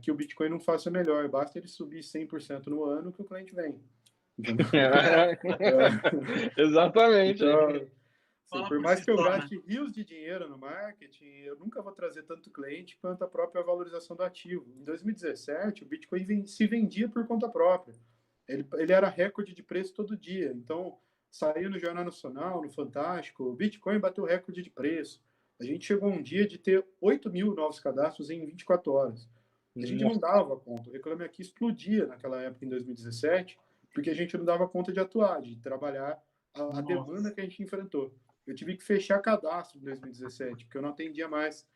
S1: que o Bitcoin não faça melhor. Basta ele subir 100% no ano que o cliente vem.
S2: Exatamente.
S1: Então, assim, por mais que eu gaste rios de dinheiro no marketing, eu nunca vou trazer tanto cliente quanto a própria valorização do ativo. Em 2017, o Bitcoin se vendia por conta própria. Ele era recorde de preço todo dia. Então, saiu no Jornal Nacional, no Fantástico, o Bitcoin bateu recorde de preço. A gente chegou um dia de ter 8 mil novos cadastros em 24 horas. A gente não dava conta. O Reclame Aqui explodia naquela época, em 2017, porque a gente não dava conta de atuar, de trabalhar a demanda que a gente enfrentou. Eu tive que fechar cadastro em 2017, porque eu não atendia mais.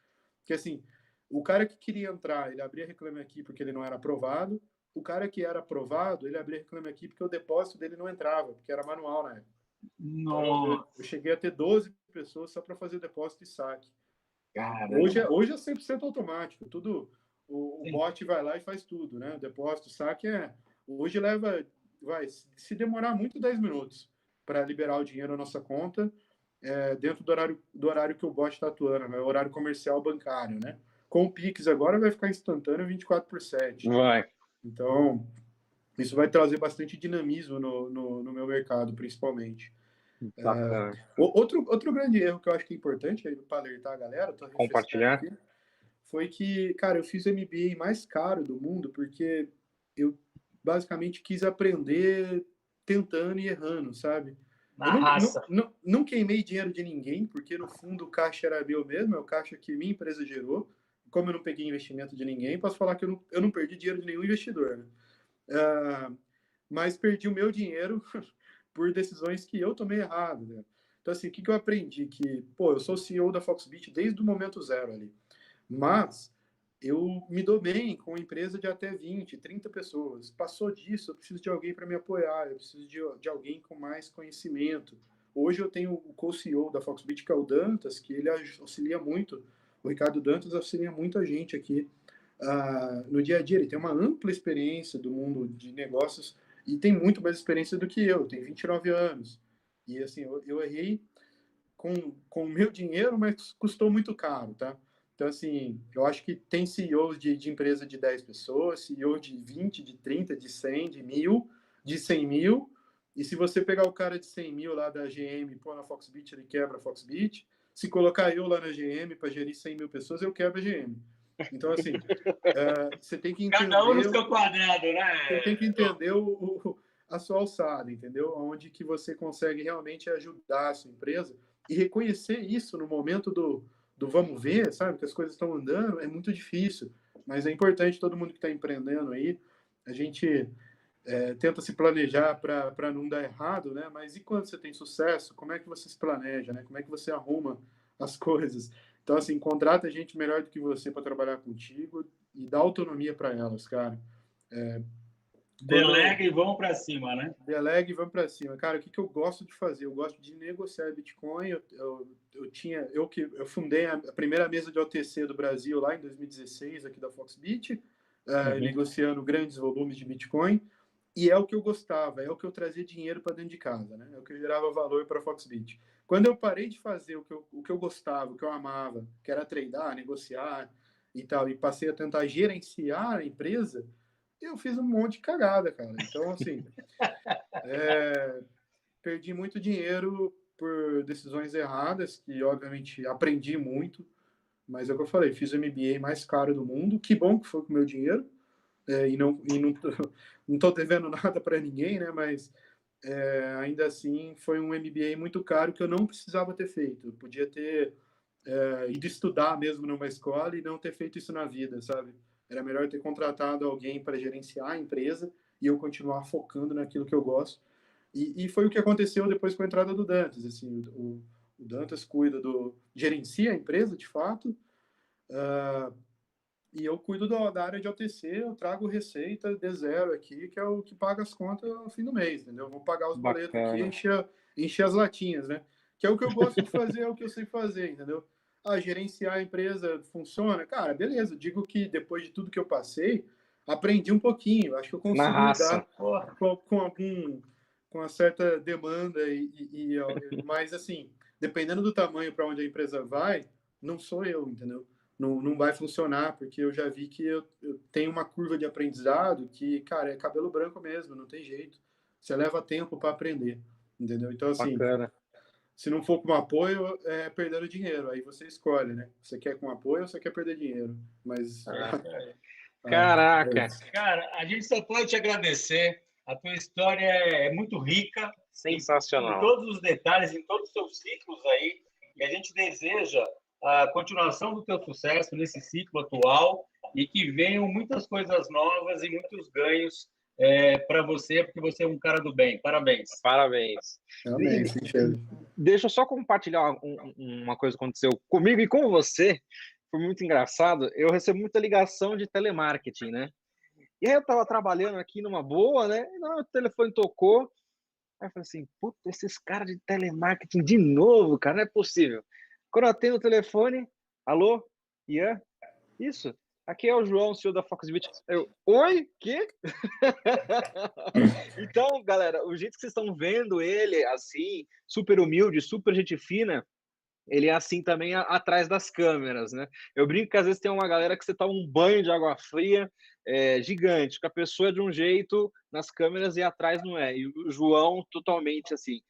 S1: Porque, assim, o cara que queria entrar, ele abria Reclame Aqui porque ele não era aprovado. O cara que era aprovado, ele abria Reclame Aqui porque o depósito dele não entrava, porque era manual na época.
S3: Nossa.
S1: Eu cheguei a ter 12 pessoas só para fazer depósito e saque.
S3: Caramba.
S1: Hoje é 100% automático, tudo, o bot vai lá e faz tudo, né? O depósito, saque hoje se demorar muito 10 minutos para liberar o dinheiro na nossa conta, dentro do horário que o bot está atuando, né? O horário comercial bancário, né? Com o Pix agora vai ficar instantâneo 24/7.
S2: Vai.
S1: Então, isso vai trazer bastante dinamismo no meu mercado, principalmente.
S2: Bacana.
S1: Outro grande erro que eu acho que é importante para alertar a galera, tô
S2: Compartilhar.
S1: aqui, foi que, cara, eu fiz o MBA mais caro do mundo porque eu basicamente quis aprender tentando e errando, sabe?
S3: Na
S1: Eu
S3: raça.
S1: não queimei dinheiro de ninguém, porque no fundo o caixa era meu mesmo, é o caixa que minha empresa gerou. Como eu não peguei investimento de ninguém, posso falar que eu não perdi dinheiro de nenhum investidor, né? Mas perdi o meu dinheiro por decisões que eu tomei errado, né? Então, assim, o que eu aprendi? Que, pô, eu sou CEO da Foxbit desde o momento zero ali. Mas eu me dou bem com uma empresa de até 20, 30 pessoas. Passou disso, eu preciso de alguém para me apoiar, eu preciso de alguém com mais conhecimento. Hoje eu tenho o co-CEO da Foxbit, que é o Dantas, que ele auxilia muito, o Ricardo Dantas auxilia muito a gente aqui no dia a dia. Ele tem uma ampla experiência do mundo de negócios e tem muito mais experiência do que eu, tem 29 anos. E assim, eu errei com o meu dinheiro, mas custou muito caro, tá? Então, assim, eu acho que tem CEOs de empresa de 10 pessoas, CEO de 20, de 30, de 100, de 1.000, de 100 mil. E se você pegar o cara de 100 mil lá da GM e pôr na Foxbit, ele quebra a Foxbit. Se colocar eu lá na GM para gerir 100 mil pessoas, eu quebro a GM. Então, assim, você tem que entender...
S3: Cada um no seu quadrado, né?
S1: Você tem que entender a sua alçada, entendeu? Onde que você consegue realmente ajudar a sua empresa e reconhecer isso no momento do vamos ver, sabe? Que as coisas estão andando, é muito difícil. Mas é importante todo mundo que está empreendendo aí, a gente tenta se planejar para não dar errado, né? Mas e quando você tem sucesso, como é que você se planeja, né? Como é que você arruma as coisas? Então, assim, contrata gente melhor do que você para trabalhar contigo e dá autonomia para elas, cara.
S3: Delega e vamos para cima, né?
S1: Delega e vamos para cima. Cara, o que eu gosto de fazer? Eu gosto de negociar Bitcoin. Eu fundei a primeira mesa de OTC do Brasil lá em 2016, aqui da Foxbit, negociando grandes volumes de Bitcoin. E é o que eu gostava, é o que eu trazia dinheiro para dentro de casa, né? É o que gerava valor para a Foxbit. Quando eu parei de fazer o que eu gostava, o que eu amava, que era tradar, negociar e tal, e passei a tentar gerenciar a empresa, eu fiz um monte de cagada, cara. Então, assim, perdi muito dinheiro por decisões erradas, que obviamente aprendi muito, mas é o que eu falei, fiz o MBA mais caro do mundo, que bom que foi com o meu dinheiro, e não tô devendo nada para ninguém, né? Mas ainda assim foi um MBA muito caro que eu não precisava ter feito. Eu podia ter ido estudar mesmo numa escola e não ter feito isso na vida, sabe? Era melhor ter contratado alguém para gerenciar a empresa e eu continuar focando naquilo que eu gosto. E foi o que aconteceu depois com a entrada do Dantas. Assim, o Dantas gerencia a empresa, de fato, e eu cuido da área de OTC, eu trago receita de zero aqui, que é o que paga as contas no fim do mês, entendeu? Vou pagar os boletos aqui e encher as latinhas, né? Que é o que eu gosto de fazer, é o que eu sei fazer, entendeu? Gerenciar a empresa funciona? Cara, beleza. Digo que depois de tudo que eu passei, aprendi um pouquinho. Acho que eu consigo lidar com uma certa demanda, mas assim, dependendo do tamanho para onde a empresa vai, não sou eu, entendeu? Não vai funcionar, porque eu já vi que eu tenho uma curva de aprendizado que, cara, é cabelo branco mesmo, não tem jeito. Você leva tempo para aprender, entendeu? Então, assim, se não for com apoio, é perdendo dinheiro. Aí você escolhe, né? Você quer com apoio ou você quer perder dinheiro? Mas...
S2: Caraca!
S3: Cara, a gente só pode te agradecer. A tua história é muito rica.
S2: Sensacional.
S3: Em todos os detalhes, em todos os seus ciclos aí. E a gente deseja a continuação do teu sucesso nesse ciclo atual e que venham muitas coisas novas e muitos ganhos para você, porque você é um cara do bem. Parabéns.
S2: Parabéns.
S1: Amém,
S2: deixa eu só compartilhar uma coisa que aconteceu comigo e com você. Foi muito engraçado. Eu recebo muita ligação de telemarketing, né? E aí eu estava trabalhando aqui numa boa, né? E o telefone tocou. Aí eu falei assim, puta, esses caras de telemarketing de novo, cara, não é possível. Quando eu atendo o telefone, alô, Ian? Isso, aqui é o João, CEO da Foxbit. Eu, oi? Quê? Então, galera, o jeito que vocês estão vendo ele, assim, super humilde, super gente fina, ele é assim também atrás das câmeras, né? Eu brinco que às vezes tem uma galera que você toma um banho de água fria gigante, que a pessoa é de um jeito nas câmeras e atrás não é. E o João, totalmente assim.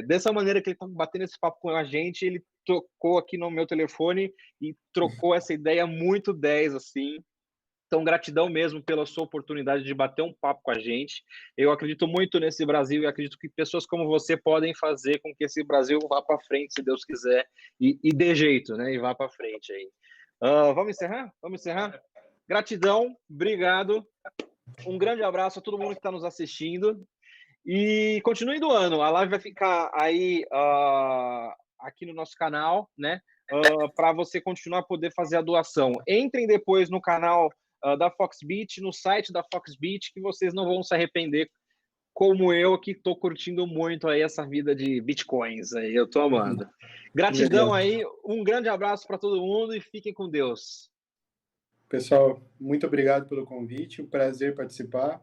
S2: Dessa maneira que ele tá batendo esse papo com a gente, ele tocou aqui no meu telefone e trocou essa ideia muito 10, assim. Então, gratidão mesmo pela sua oportunidade de bater um papo com a gente. Eu acredito muito nesse Brasil e acredito que pessoas como você podem fazer com que esse Brasil vá para frente, se Deus quiser, e dê jeito, né? E vá para frente aí. Vamos encerrar? Vamos encerrar? Gratidão, obrigado. Um grande abraço a todo mundo que está nos assistindo. E continue doando. A live vai ficar aí aqui no nosso canal, né? Para você continuar a poder fazer a doação. Entrem depois no canal da Foxbit, no site da Foxbit, que vocês não vão se arrepender, como eu, que estou curtindo muito aí essa vida de bitcoins. Aí eu estou amando. Gratidão aí, um grande abraço para todo mundo e fiquem com Deus.
S1: Pessoal, muito obrigado pelo convite, um prazer participar.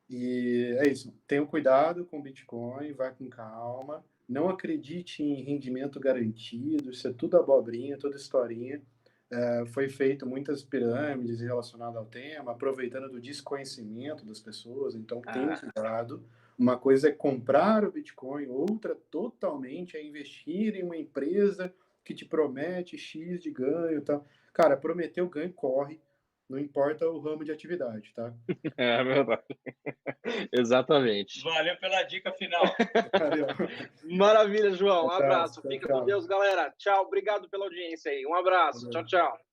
S1: E é isso, tenham cuidado com o Bitcoin, vá com calma, não acredite em rendimento garantido, isso é tudo abobrinha, toda historinha. Foi feito muitas pirâmides relacionadas ao tema, aproveitando do desconhecimento das pessoas, então tenham cuidado. Uma coisa é comprar o Bitcoin, outra totalmente é investir em uma empresa que te promete X de ganho e tal. Cara, prometeu ganho, corre, não importa o ramo de atividade, tá?
S2: É verdade. Exatamente.
S3: Valeu pela dica final.
S1: Valeu.
S2: Maravilha, João. Um abraço.
S1: Tchau,
S2: Fica
S1: tchau.
S2: com Deus, galera. Tchau. Obrigado pela audiência aí. Um abraço. Tchau, tchau.